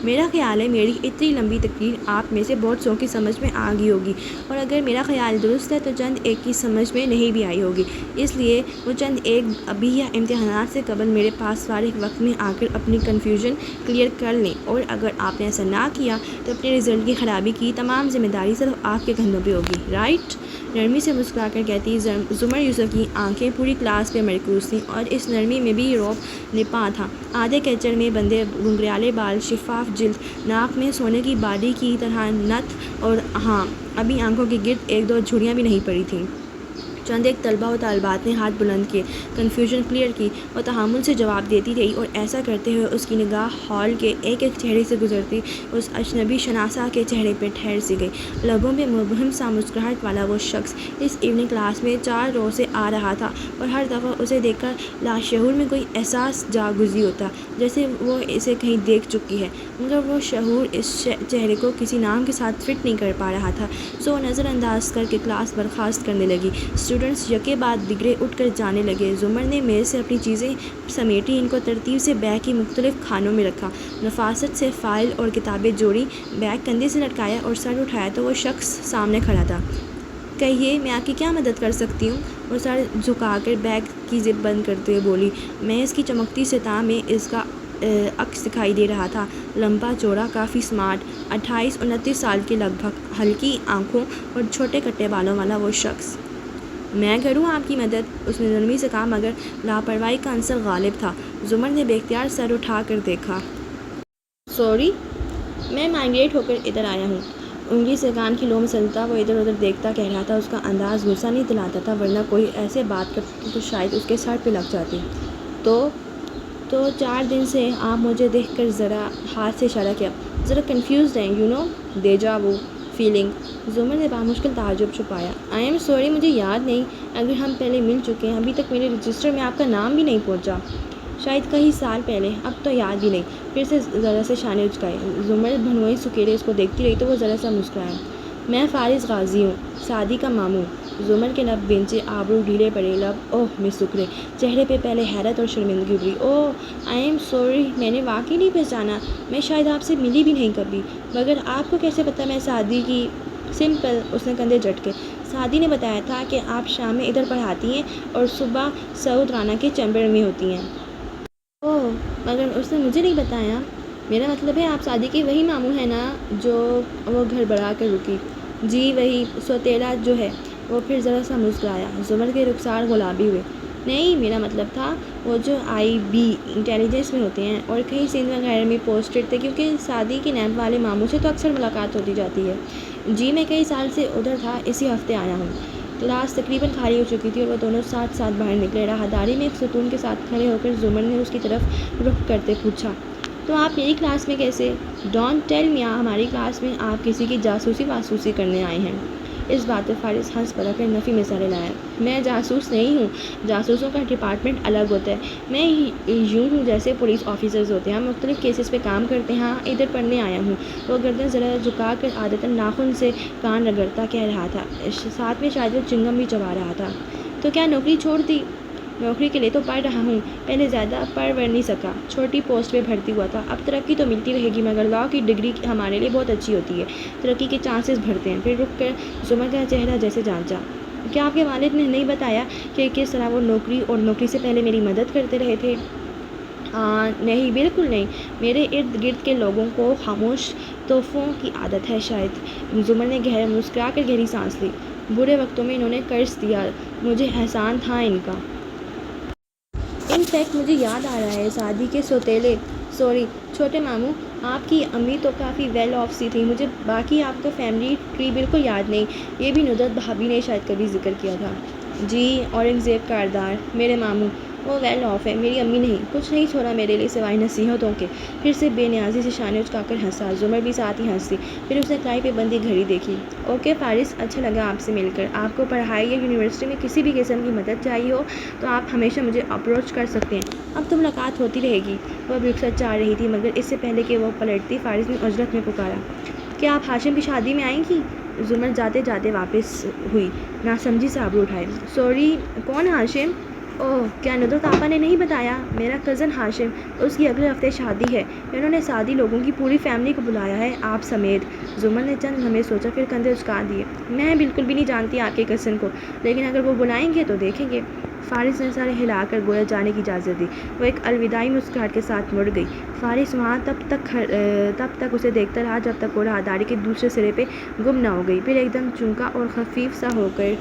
میرا خیال ہے میری اتنی لمبی تقریر آپ میں سے بہت سو کی سمجھ میں آ گئی ہوگی، اور اگر میرا خیال درست ہے تو چند ایک کی سمجھ میں نہیں بھی آئی ہوگی۔ اس لیے وہ چند ایک ابھی یا امتحانات سے قبل میرے پاس فارغ وقت میں آ کر اپنی کنفیوژن کلیئر کر لیں، اور اگر آپ نے ایسا نہ کیا تو اپنے رزلٹ کی خرابی کی تمام ذمہ داری صرف آپ کے کندھوں پہ ہوگی، رائٹ؟ نرمی سے مسکرا کر کہتی زمر یوسف کی آنکھیں پوری کلاس پہ مرکوز تھیں، اور اس نرمی میں بھی رعب نپاہ تھا۔ آدھے کیچڑ میں بندھے گھنگریالے بال، شفاف جلد، ناک میں سونے کی بالی کی طرح نتھ، اور ہاں، ابھی آنکھوں کے گرد ایک دو جھریاں بھی نہیں پڑی تھیں۔ چند ایک طلباء و طالبات نے ہاتھ بلند کیے، کنفیوژن کلیئر کی۔ وہ تحمل سے جواب دیتی رہی، اور ایسا کرتے ہوئے اس کی نگاہ ہال کے ایک ایک چہرے سے گزرتی اس اجنبی شناسہ کے چہرے پہ ٹھہر سی گئی۔ لبوں پہ مبہم سا مسکراہٹ والا وہ شخص اس ایوننگ کلاس میں 4 رو سے آ رہا تھا، اور ہر دفعہ اسے دیکھ کر لاشعور میں کوئی احساس جاگزی ہوتا جیسے وہ اسے کہیں دیکھ چکی ہے، مگر وہ شعور اس چہرے کو کسی نام کے ساتھ فٹ نہیں کر پا رہا تھا۔ سو وہ نظر انداز کر کے کلاس برخاست کرنے لگی۔ اسٹوڈنٹس یکے بعد دیگرے اٹھ کر جانے لگے۔ زمر نے میز سے اپنی چیزیں سمیٹی، ان کو ترتیب سے بیگ کی مختلف خانوں میں رکھا، نفاست سے فائل اور کتابیں جوڑی، بیگ کندھے سے لٹکایا اور سر اٹھایا تو وہ شخص سامنے کھڑا تھا۔ کہیے، میں آپ کی کیا مدد کر سکتی ہوں؟ وہ سر جھکا کر بیگ کی زپ بند کرتے ہوئے بولی۔ میز کی چمکتی سطح میں اس کا عکس دکھائی دے رہا تھا، لمبا چوڑا، کافی سمارٹ، 28-29 سال کے لگ بھگ، ہلکی آنکھوں اور چھوٹے کٹے بالوں والا وہ شخص۔ میں کروں آپ کی مدد؟ اس نے نرمی سے کہا، مگر لاپرواہی کا عنصر غالب تھا۔ زمر نے بے اختیار سر اٹھا کر دیکھا۔ سوری، میں مائگریٹ ہو کر ادھر آیا ہوں۔ انگلی سے کان کی لو مسلتا وہ ادھر ادھر دیکھتا کہہ رہا تھا۔ اس کا انداز غصہ نہیں دلاتا تھا، ورنہ کوئی ایسے بات کرتا تو شاید اس کے سر پہ لگ جاتی۔ تو 4 دن سے آپ مجھے دیکھ کر ذرا ہاتھ سے اشارہ کیا، ذرا کنفیوزڈ ہیں، دیجا وو فیلنگ۔ زمر نے بامشکل تعجب چھپایا۔ آئی ایم سوری، مجھے یاد نہیں، اگر ہم پہلے مل چکے ہیں۔ ابھی تک میرے رجسٹر میں آپ کا نام بھی نہیں پہنچا۔ شاید کئی سال پہلے، اب تو یاد بھی نہیں۔ پھر سے ذرا سے شانے اچکائے۔ زمر بھنوئی سکیلے اس کو دیکھتی رہی تو وہ ذرا سا مسکرایا۔ میں فارس غازی ہوں، سعدی کا ماموں۔ زمر کے لب بھینچے، آبرو ڈھیلے پڑے، لب اوہ میں سکڑے، چہرے پہ پہلے حیرت اور شرمندگی ابھری۔ اوہ، آئی ایم سوری، میں نے واقعی نہیں پہچانا، میں شاید آپ سے ملی بھی نہیں کبھی۔ مگر آپ کو کیسے پتہ میں سعدی کی؟ سمپل، اس نے کندھے جھٹکے۔ سعدی نے بتایا تھا کہ آپ شام میں ادھر پڑھاتی ہیں اور صبح سعود رانا کے چیمبر میں ہوتی ہیں۔ اوہ، مگر اس نے مجھے نہیں بتایا۔ میرا مطلب ہے آپ سعدی کی وہی ماموں ہیں نا جو… وہ گھڑبڑا کر رکی۔ جی وہی، سوتیلا جو ہے۔ وہ پھر ذرا سا مسکرایا۔ زمر کے رخسار گلابی ہوئے۔ نہیں، میرا مطلب تھا وہ جو IB انٹیلیجنس میں ہوتے ہیں اور کہیں سندھ وغیرہ میں پوسٹڈ تھے، کیونکہ سعدی کے نیب والے ماموں سے تو اکثر ملاقات ہوتی جاتی ہے۔ جی میں کئی سال سے ادھر تھا، اسی ہفتے آیا ہوں۔ کلاس تقریباً خالی ہو چکی تھی اور وہ دونوں ساتھ ساتھ باہر نکلے۔ راہداری میں ایک ستون کے ساتھ کھڑے ہو کر زمر نے اس کی طرف رخ کرتے پوچھا، تو آپ میری کلاس میں کیسے؟ ڈونٹ ٹیل می، ہماری کلاس میں آپ کسی کی جاسوسی واسوسی کرنے آئے ہیں؟ اس بات پہ فارس ہنس پڑا، پھر نفی میں سارے لایا۔ میں جاسوس نہیں ہوں، جاسوسوں کا ڈپارٹمنٹ الگ ہوتا ہے۔ میں یوں ہوں جیسے پولیس آفیسرز ہوتے ہیں، ہم مختلف کیسز پہ کام کرتے ہیں۔ ہاں، ادھر پڑھنے آیا ہوں۔ وہ گردن ذرا جھکا کر عادتاً ناخن سے کان رگڑتا کہہ رہا تھا، ساتھ میں شاید وہ چنگم بھی چبا رہا تھا۔ تو کیا نوکری چھوڑ دی؟ نوکری کے لیے تو پڑھ رہا ہوں، پہلے زیادہ پڑھ نہیں سکا، چھوٹی پوسٹ پہ بھرتی ہوا تھا۔ اب ترقی تو ملتی رہے گی، مگر لاء کی ڈگری ہمارے لیے بہت اچھی ہوتی ہے، ترقی کے چانسز بڑھتے ہیں۔ پھر رک کر زمر کا چہرہ جیسے جانچا۔ کیا آپ کے والد نے نہیں بتایا کہ کس طرح وہ نوکری اور نوکری سے پہلے میری مدد کرتے رہے تھے؟ نہیں، بالکل نہیں، میرے ارد گرد کے لوگوں کو خاموش تحفوں کی عادت ہے شاید۔ زمر نے مسکرا کر گہری سانس لی۔ برے وقتوں میں انہوں نے قرض دیا، مجھے احسان تھا ان کا۔ ان فیکٹ مجھے یاد آ رہا ہے، سعدی کے سوتیلے، سوری، چھوٹے ماموں، آپ کی امی تو کافی ویل آف سی تھی۔ مجھے باقی آپ کا فیملی ٹری بالکل یاد نہیں، یہ بھی ندرت بھابھی نے شاید کبھی ذکر کیا تھا۔ جی، اورنگزیب کاردار، میرے ماموں، وہ ویل آف ہے، میری امی نہیں، کچھ نہیں چھوڑا میرے لیے سوائے نصیحتوں کے۔ پھر سے بے نیازی سے شانے اچکا کر ہنسا۔ زمر بھی ساتھ ہی ہنسی۔ پھر اس نے کلائی پہ بندی گھڑی دیکھی۔ اوکے فارس، اچھا لگا آپ سے مل کر۔ آپ کو پڑھائی یا یونیورسٹی میں کسی بھی قسم کی مدد چاہیے ہو تو آپ ہمیشہ مجھے اپروچ کر سکتے ہیں۔ اب تو ملاقات ہوتی رہے گی۔ وہ اب رخصت چاہ رہی تھی مگر اس سے پہلے کہ وہ پلٹتی فارس نے عجلت میں پکارا، کیا آپ ہاشم کی شادی میں آئیں گی؟ زمر جاتے جاتے واپس ہوئی، ناسمجھی سے آبرو اٹھائے۔ سوری، کون ہاشم؟ اوہ، کیا ندرت آپا نے نہیں بتایا؟ میرا کزن ہاشم، اس کی اگلے ہفتے شادی ہے۔ انہوں نے سعدی لوگوں کی پوری فیملی کو بلایا ہے، آپ سمیت۔ زمر نے چند لمحے سوچا پھر کندھے اچکا دیے۔ میں بالکل بھی نہیں جانتی آپ کے کزن کو، لیکن اگر وہ بلائیں گے تو دیکھیں گے۔ فارس نے سر ہلا کر گویا جانے کی اجازت دی۔ وہ ایک الوداعی مسکراہٹ کے ساتھ مڑ گئی۔ فارس وہاں تب تک اسے دیکھتا رہا جب تک وہ راہداری کے دوسرے سرے پہ گم نہ ہو گئی۔ پھر ایک دم چونکا اور خفیف سا ہو کر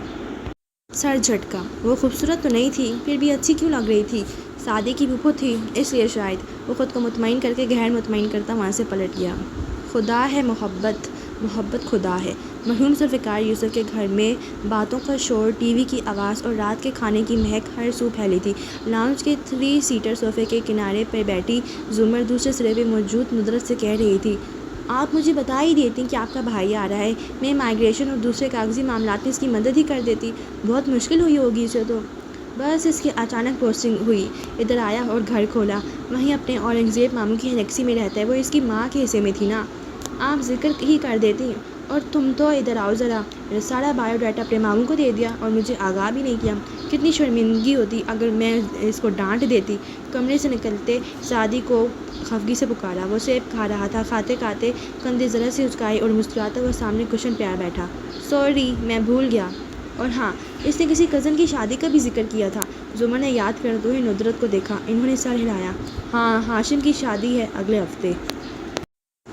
سر جھٹکا۔ وہ خوبصورت تو نہیں تھی، پھر بھی اچھی کیوں لگ رہی تھی؟ سعدی کی پھوپھو تھی، اس لیے شاید۔ وہ خود کو مطمئن کر کے غیر مطمئن کرتا وہاں سے پلٹ گیا۔ خدا ہے محبت خدا ہے۔ مرحوم ذوالفقار یوسف کے گھر میں باتوں کا شور، ٹی وی کی آواز اور رات کے کھانے کی مہک ہر سو پھیلی تھی۔ لاؤنج کے 3 سیٹر صوفے کے کنارے پر بیٹھی زمر دوسرے سرے پہ موجود ندرت سے کہہ رہی تھی، آپ مجھے بتا ہی دیتی کہ آپ کا بھائی آ رہا ہے، میں مائیگریشن اور دوسرے کاغذی معاملات میں اس کی مدد ہی کر دیتی۔ بہت مشکل ہوئی ہوگی اسے تو۔ بس اس کی اچانک پوسٹنگ ہوئی، ادھر آیا اور گھر کھولا۔ وہیں اپنے اورنگزیب ماموں کی ہیلیکسی میں رہتا ہے، وہ اس کی ماں کے حصے میں تھی نا، آپ ذکر ہی کر دیتی۔ اور تم تو ادھر آؤ ذرا، میرا سارا بایو ڈاٹا اپنے ماموں کو دے دیا اور مجھے آگاہ بھی نہیں کیا۔ کتنی شرمندگی ہوتی اگر میں اس کو ڈانٹ دیتی۔ کمرے سے نکلتے سعدی کو خفگی سے پکارا۔ وہ سیب کھا رہا تھا، کھاتے کھاتے کندھے ذرا سے اچکائے اور مسکراتا ہوا سامنے کشن پہ آ بیٹھا۔ سوری، میں بھول گیا۔ اور ہاں، اس نے کسی کزن کی شادی کا بھی ذکر کیا تھا۔ زمر نے یاد کرتے ہوئے ندرت کو دیکھا۔ انہوں نے سر ہلایا۔ ہاں، ہاشم کی شادی ہے اگلے ہفتے۔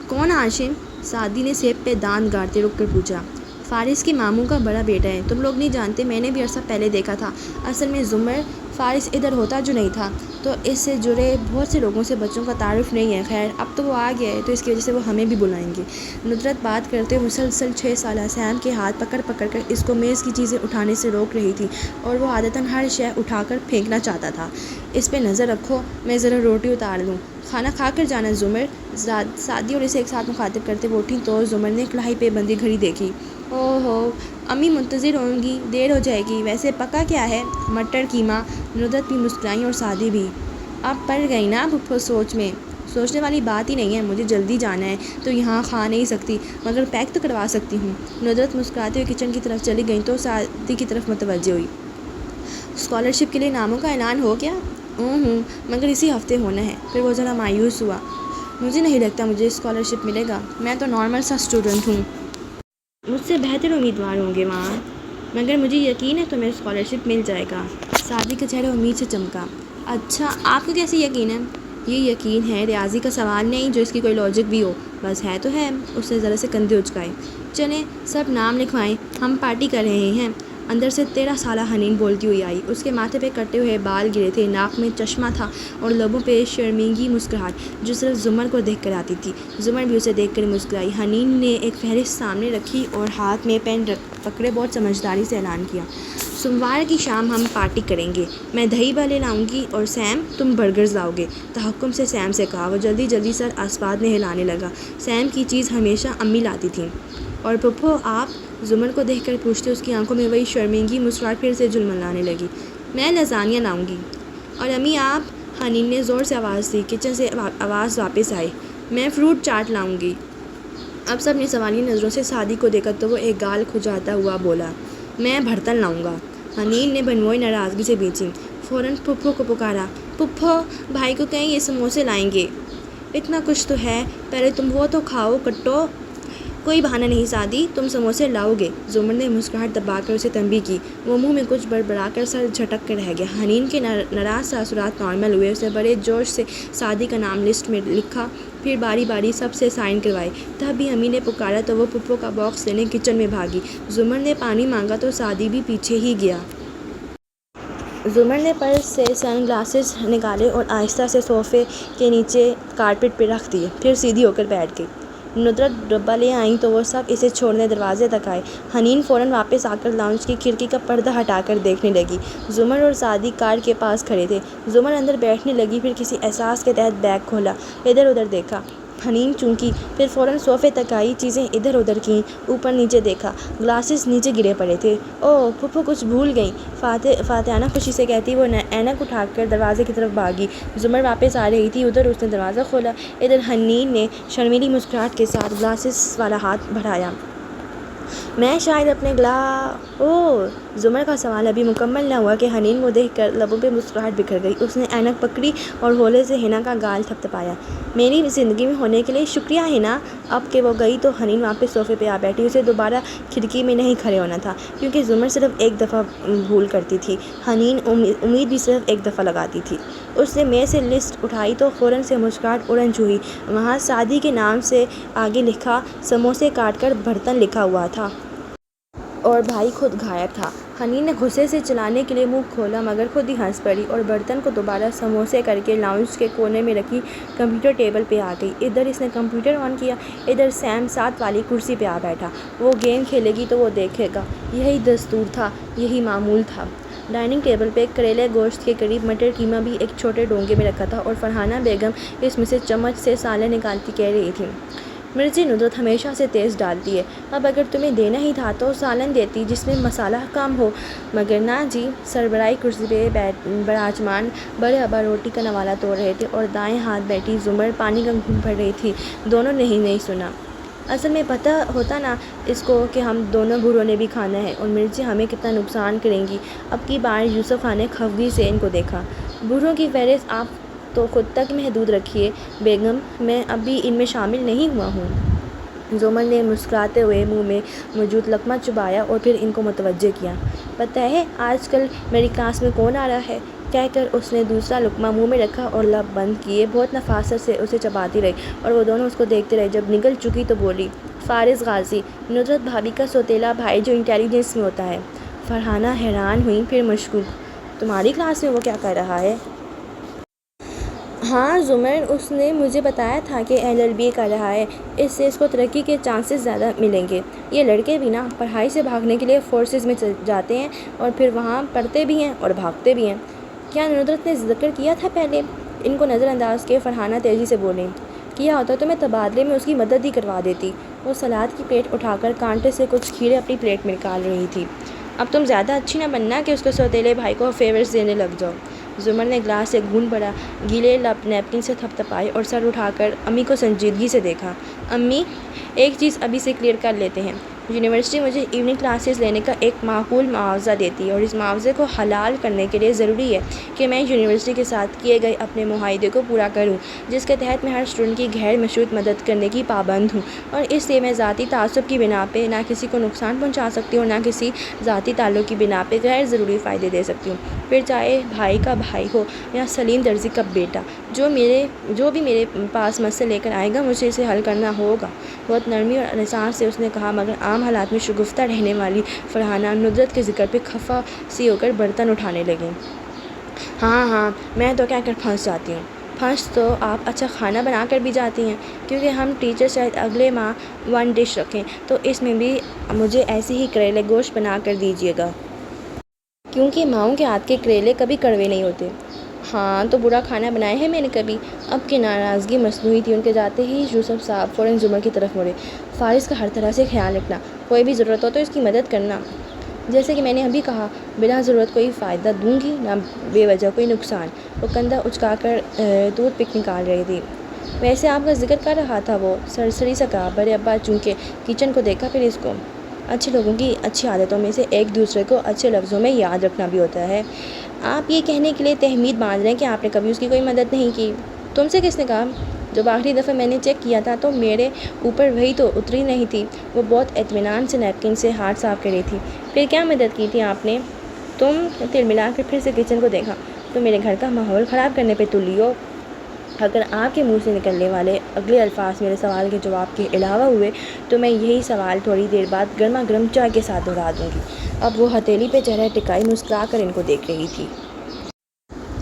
کون ہاشم؟ سعدی نے سیب پہ دانت گاڑتے رک کر پوچھا۔ فارس کے ماموں کا بڑا بیٹا ہے، تم لوگ نہیں جانتے، میں نے بھی عرصہ پہلے دیکھا تھا۔ اصل میں زمر، فارس ادھر ہوتا جو نہیں تھا تو اس سے جڑے بہت سے لوگوں سے بچوں کا تعارف نہیں ہے۔ خیر، اب تو وہ آ گیا ہے تو اس کی وجہ سے وہ ہمیں بھی بلائیں گے۔ ندرت بات کرتے مسلسل 6 سالہ سیم کے ہاتھ پکڑ پکڑ کر اس کو میز کی چیزیں اٹھانے سے روک رہی تھی اور وہ عادتاً ہر شے اٹھا کر پھینکنا چاہتا تھا۔ اس پہ نظر رکھو، میں ذرا روٹی اتار لوں، کھانا کھا کر جانا زمر۔ سعدی اور اسے ایک ساتھ مخاطب کرتے وہ اٹھی تو زمر نے کڑاہی پہ بندی گھڑی دیکھی۔ اوہ ہو، امی منتظر ہوں گی، دیر ہو جائے گی۔ ویسے پکا کیا ہے؟ مٹر قیمہ۔ ندرت بھی مسکرائی اور سعدی بھی۔ اب پڑ گئی نا پھپھو سوچ میں؟ سوچنے والی بات ہی نہیں ہے، مجھے جلدی جانا ہے تو یہاں کھا نہیں سکتی مگر پیک تو کروا سکتی ہوں۔ ندرت مسکراتے ہوئے کچن کی طرف چلی گئی تو سعدی کی طرف متوجہ ہوئی۔ اسکالرشپ کے لیے ناموں کا اعلان ہو گیا؟ مگر اسی ہفتے ہونا ہے۔ پھر وہ ذرا مایوس ہوا۔ مجھے نہیں لگتا مجھے اسکالرشپ ملے گا، میں تو نارمل سا اسٹوڈنٹ ہوں۔ مجھ سے بہتر امیدوار ہوں گے وہاں، مگر مجھے یقین ہے تمہیں اسکالرشپ مل جائے گا۔ سعدی کا چہرہ امید سے چمکا۔ اچھا، آپ کو کیسے یقین ہے؟ یہ یقین ہے، ریاضی کا سوال نہیں جو اس کی کوئی لاجک بھی ہو، بس ہے تو ہے۔ اس نے ذرا سے کندھے اچکائے۔ چلیں سب نام لکھوائیں، ہم پارٹی کر رہے ہیں۔ اندر سے 13 سالہ حنین بولتی ہوئی آئی۔ اس کے ماتھے پہ کٹے ہوئے بال گرے تھے، ناک میں چشمہ تھا اور لبوں پہ شرمندگی مسکراہٹ جو صرف زمر کو دیکھ کر آتی تھی۔ زمر بھی اسے دیکھ کر مسکرائی۔ حنین نے ایک فہرست سامنے رکھی اور ہاتھ میں پین پکڑے بہت سمجھداری سے اعلان کیا، سوموار کی شام ہم پارٹی کریں گے، میں دہی بھلے لاؤں گی اور سیم تم برگرز لاؤ گے، تحکم سے سیم سے کہا۔ وہ جلدی جلدی سر اسپاد میں ہلانے لگا۔ سیم کی چیز ہمیشہ امی لاتی تھیں۔ اور پھپھو آپ؟ زمر کو دیکھ کر پوچھتے اس کی آنکھوں میں وہی شرمندگی مسکراہٹ پھر سے جھلملانے لگی۔ میں لازانیہ لاؤں گی۔ اور امی آپ؟ حنین نے زور سے آواز دی۔ کچن سے آواز واپس آئی، میں فروٹ چاٹ لاؤں گی۔ اب سب نے سوالیہ نظروں سے سعدی کو دیکھا تو وہ ایک گال کھجاتا ہوا بولا، میں بھرتن لاؤں گا۔ حنین نے بنوئی ناراضگی سے بیچی۔ فوراً پھپھو کو پکارا، پھپھو بھائی کو کہیں یہ سموسے لائیں گے۔ اتنا کچھ تو ہے، پہلے تم وہ تو کھاؤ کٹو۔ کوئی بہانہ نہیں سعدی، تم سموسے لاؤ گے۔ زمر نے مسکراہٹ دبا کر اسے تنبیہ کی۔ وہ منہ میں کچھ بڑبڑا کر سر جھٹک کر رہ گیا۔ حنین کے ناراض تاثرات نارمل ہوئے۔ اس نے بڑے جوش سے سعدی کا نام لسٹ میں لکھا، پھر باری باری سب سے سائن کروائے۔ تب بھی امی نے پکارا تو وہ پھپھو کا باکس لینے کچن میں بھاگی۔ زمر نے پانی مانگا تو سعدی بھی پیچھے ہی گیا۔ زمر نے پرس سے سن گلاسز نکالے اور آہستہ سے صوفے کے نیچے کارپٹ پہ رکھ دیے، پھر سیدھی ہو کر بیٹھ گئی۔ ندرت ڈبہ لے آئیں تو وہ سب اسے چھوڑنے دروازے تک آئے۔ حنین فوراً واپس آ کر لاؤنج کی کھڑکی کا پردہ ہٹا کر دیکھنے لگی۔ زمر اور سعدی کار کے پاس کھڑے تھے۔ زمر اندر بیٹھنے لگی، پھر کسی احساس کے تحت بیگ کھولا، ادھر ادھر دیکھا۔ حنین چونکی، پھر فوراً صوفے تک آئی، چیزیں ادھر ادھر کیں، اوپر نیچے دیکھا، گلاسز نیچے گرے پڑے تھے۔ اوہ پھپھو کچھ بھول گئیں، فاتحانہ خوشی سے کہتی وہ اینک اٹھا کر دروازے کی طرف بھاگی۔ زمر واپس آ رہی تھی، ادھر اس نے دروازہ کھولا، ادھر حنین نے شرمیلی مسکراہٹ کے ساتھ گلاسز والا ہاتھ بڑھایا۔ میں شاید اپنے اوہ! زمر کا سوال ابھی مکمل نہ ہوا کہ حنین کو دیکھ کر لبوں پہ مسکراہٹ بکھر گئی۔ اس نے اینک پکڑی اور ہولے سے حنا کا گال تھپتھپایا۔ میری زندگی میں ہونے کے لیے شکریہ حنا۔ اب کہ وہ گئی تو حنین واپس صوفے پہ آ بیٹھی۔ اسے دوبارہ کھڑکی میں نہیں کھڑے ہونا تھا، کیونکہ زمر صرف ایک دفعہ بھول کرتی تھی، حنین امید بھی صرف ایک دفعہ لگاتی تھی۔ اس نے میز سے لسٹ اٹھائی تو فوراً سے مسکراہٹ اڑن چھوئی۔ وہاں سعدی کے نام سے آگے لکھا سموسے کاٹ کر برتن لکھا ہوا تھا۔ اور بھائی خود غائب تھا۔ حنین نے غصے سے چلانے کے لیے منہ کھولا، مگر خود ہی ہنس پڑی اور برتن کو دوبارہ سموسے کر کے لاؤنج کے کونے میں رکھی کمپیوٹر ٹیبل پہ آ گئی۔ ادھر اس نے کمپیوٹر آن کیا، ادھر سیم ساتھ والی کرسی پہ آ بیٹھا۔ وہ گیم کھیلے گی تو وہ دیکھے گا۔ یہی دستور تھا، یہی معمول تھا۔ ڈائننگ ٹیبل پہ کریلے گوشت کے قریب مٹر قیمہ بھی ایک چھوٹے ڈونگے میں رکھا تھا اور فرحانہ بیگم اس میں سے چمچ سے سالن نکالتی کہہ رہی تھی، مرچی ندرت ہمیشہ سے تیز ڈالتی ہے، اب اگر تمہیں دینا ہی تھا تو سالن دیتی جس میں مسالہ کم ہو، مگر نہ جی۔ سربراہی کرسی پہ براجمان بڑے ابا روٹی کا نوالا توڑ رہے تھے اور دائیں ہاتھ بیٹھی زمر پانی کا گھونٹ بھر رہی تھی۔ دونوں نے ہی نہیں سنا۔ اصل میں پتہ ہوتا نا اس کو کہ ہم دونوں بھوڑوں نے بھی کھانا ہے اور مرچی ہمیں کتنا نقصان کریں گی۔ اب کی بار یوسف خان نے خفگی سے ان کو دیکھا۔ بھوڑوں کی فہرست آپ تو خود تک محدود رکھیے بیگم، میں اب بھی ان میں شامل نہیں ہوا ہوں۔ زمر نے مسکراتے ہوئے منہ میں موجود لقمہ چبایا اور پھر ان کو متوجہ کیا۔ پتہ ہے آج کل میری کلاس میں کون آ رہا ہے؟ کہہ کر اس نے دوسرا لقمہ منہ میں رکھا اور لب بند کیے بہت نفاست سے اسے چباتی رہی اور وہ دونوں اس کو دیکھتے رہے۔ جب نگل چکی تو بولی، فارغ غازی، ندرت بھابھی کا سوتیلا بھائی جو انٹیلیجنس میں ہوتا ہے۔ فرحانہ حیران ہوئی، پھر مشکوک، تمہاری کلاس میں وہ کیا کر رہا ہے؟ ہاں زمر، اس نے مجھے بتایا تھا کہ LLB کر رہا ہے، اس سے اس کو ترقی کے چانسز زیادہ ملیں گے۔ یہ لڑکے بھی نا پڑھائی سے بھاگنے کے لیے فورسز میں جاتے ہیں اور پھر وہاں پڑھتے بھی ہیں اور بھاگتے بھی ہیں۔ کیا ندرت نے ذکر کیا تھا پہلے؟ ان کو نظر انداز کے فرحانہ تیزی سے بولیں، کیا ہوتا تو میں تبادلے میں اس کی مدد ہی کروا دیتی۔ وہ سلاد کی پلیٹ اٹھا کر کانٹے سے کچھ کھیرے اپنی پلیٹ میں نکال رہی تھی۔ اب تم زیادہ اچھی نہ بننا کہ اس کے سوتیلے بھائی کو فیورز دینے لگ جاؤ۔ زمر نے گلاس سے گھونٹ بھرا، گیلے لب نیپکن سے تھپتھپائے اور سر اٹھا کر امی کو سنجیدگی سے دیکھا۔ امی، ایک چیز ابھی سے کلیئر کر لیتے ہیں، یونیورسٹی مجھے ایوننگ کلاسز لینے کا ایک معقول معاوضہ دیتی ہے اور اس معاوضے کو حلال کرنے کے لیے ضروری ہے کہ میں یونیورسٹی کے ساتھ کیے گئے اپنے معاہدے کو پورا کروں، جس کے تحت میں ہر اسٹوڈنٹ کی غیر مشروط مدد کرنے کی پابند ہوں، اور اس لیے میں ذاتی تعصب کی بنا پہ نہ کسی کو نقصان پہنچا سکتی ہوں، نہ کسی ذاتی تعلق کی بنا پہ غیر ضروری فائدے دے سکتی ہوں، پھر چاہے بھائی کا بھائی ہو یا سلیم درزی کا بیٹا۔ جو بھی میرے پاس مسئلہ لے کر آئے گا مجھے اسے حل کرنا ہوگا۔ بہت نرمی اور احساس سے اس نے کہا، مگر عام حالات میں شگفتہ رہنے والی فرحانہ ندرت کے ذکر پہ خفا سی ہو کر برتن اٹھانے لگیں۔ ہاں میں تو کہہ کر پھنس جاتی ہوں۔ پھنس تو آپ اچھا کھانا بنا کر بھی جاتی ہیں، کیونکہ ہم ٹیچر شاید اگلے ماہ 1 ڈش رکھیں تو اس میں بھی مجھے ایسے ہی کریلے گوشت بنا کر دیجیے گا، کیونکہ ماؤں کے ہاتھ کے کریلے کبھی کڑوے نہیں ہوتے۔ ہاں تو برا کھانا بنائے ہیں میں نے کبھی؟ اب کی ناراضگی مصنوعی تھی۔ ان کے جاتے ہی یوسف صاحب فوراً زمر کی طرف مڑے، فارغ کا ہر طرح سے خیال رکھنا، کوئی بھی ضرورت ہو تو اس کی مدد کرنا، جیسے کہ میں نے ابھی کہا، بلا ضرورت کوئی فائدہ دوں گی نہ بے وجہ کوئی نقصان۔ وہ کندھا اچکا کر ٹوتھ پک نکال رہی تھی۔ ویسے آپ کا ذکر کر رہا تھا وہ، سرسری سا کہا بڑے ابا، چونکہ کچن کو دیکھا پھر اس کو۔ اچھے لوگوں کی اچھی عادتوں میں سے ایک دوسرے کو اچھے لفظوں میں یاد رکھنا بھی ہوتا ہے۔ آپ یہ کہنے کے لیے تہمید باندھ رہے ہیں کہ آپ نے کبھی اس کی کوئی مدد نہیں کی؟ تم سے کس نے کہا؟ جب آخری دفعہ میں نے چیک کیا تھا تو میرے اوپر وہی تو اتری نہیں تھی۔ وہ بہت اطمینان سے نیپکن سے ہاتھ صاف کر رہی تھی۔ پھر کیا مدد کی تھی آپ نے؟ تم تل ملا کر پھر سے کچن کو دیکھا، تم میرے گھر کا ماحول خراب کرنے پہ تلی ہو۔ اگر آپ کے منہ سے نکلنے والے اگلے الفاظ میرے سوال کے جواب کے علاوہ ہوئے تو میں یہی سوال تھوڑی دیر بعد گرما گرم چائے کے ساتھ دہرا دوں گی۔ اب وہ ہتھیلی پہ چہرہ ٹکائی مسکرا کر ان کو دیکھ رہی تھی۔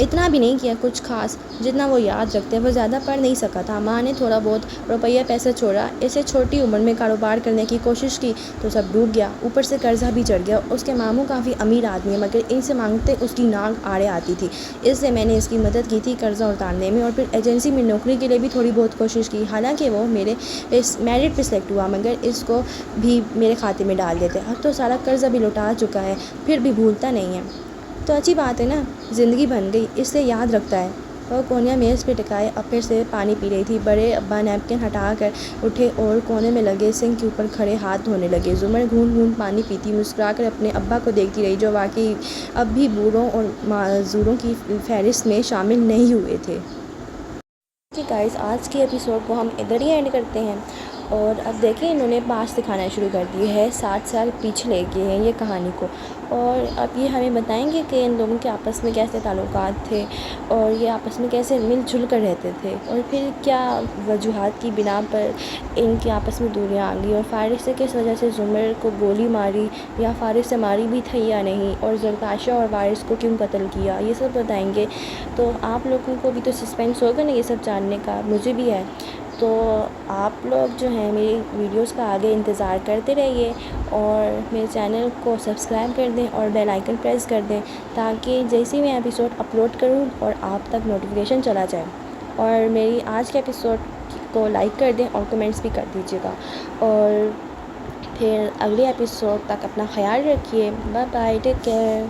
اتنا بھی نہیں کیا کچھ خاص جتنا وہ یاد رکھتے ہیں، وہ زیادہ پڑھ نہیں سکا تھا۔ ماں نے تھوڑا بہت روپیہ پیسہ چھوڑا، اسے چھوٹی عمر میں کاروبار کرنے کی کوشش کی تو سب ڈوب گیا، اوپر سے قرضہ بھی چڑھ گیا۔ اس کے ماموں کافی امیر آدمی ہیں مگر ان سے مانگتے اس کی ناک آڑے آتی تھی، اس لیے میں نے اس کی مدد کی تھی قرضہ اتارنے میں، اور پھر ایجنسی میں نوکری کے لیے بھی تھوڑی بہت کوشش کی۔ حالانکہ وہ میرٹ پہ سلیکٹ ہوا مگر اس کو بھی میرے کھاتے میں ڈال دیتے۔ اب تو سارا قرضہ بھی لوٹا چکا ہے پھر بھی بھولتا نہیں ہے۔ تو اچھی بات ہے نا، زندگی بن گئی، اس لیے یاد رکھتا ہے۔ وہ کونیا میز پہ ٹکائے اب پھر سے پانی پی رہی تھی۔ بڑے ابا نیپکن ہٹا کر اٹھے اور کونے میں لگے سنک کے اوپر کھڑے ہاتھ دھونے لگے۔ زمر گھونٹ گھونٹ پانی پیتی مسکرا کر اپنے ابا کو دیکھتی رہی، جو واقعی اب بھی بوڑھوں اور معذوروں کی فہرست میں شامل نہیں ہوئے تھے۔ گائز، آج کے ایپیسوڈ کو ہم ادھر ہی اینڈ کرتے ہیں، اور اب دیکھیں انہوں نے پاس دکھانا شروع کر دی ہے، 60 سال پیچھے لے گئے ہیں یہ کہانی کو، اور اب یہ ہمیں بتائیں گے کہ ان لوگوں کے آپس میں کیسے تعلقات تھے اور یہ آپس میں کیسے مل جل کر رہتے تھے، اور پھر کیا وجوہات کی بنا پر ان کے آپس میں دوریاں آ گئی، اور فارغ سے کس وجہ سے زمر کو گولی ماری یا فارغ سے ماری بھی تھی یا نہیں، اور زرتاشا اور وارث کو کیوں قتل کیا، یہ سب بتائیں گے۔ تو آپ لوگوں کو بھی تو سسپینس ہوگا نا یہ سب جاننے کا، مجھے بھی ہے۔ تو آپ لوگ جو ہیں میری ویڈیوز کا آگے انتظار کرتے رہیے، اور میرے چینل کو سبسکرائب کر دیں اور بیل آئیکن پریس کر دیں تاکہ جیسے میں ایپیسوڈ اپلوڈ کروں اور آپ تک نوٹیفیکیشن چلا جائے، اور میری آج کے ایپیسوڈ کو لائک کر دیں اور کمنٹس بھی کر دیجیے گا، اور پھر اگلے ایپیسوڈ تک اپنا خیال رکھیے۔ Bye bye, take care.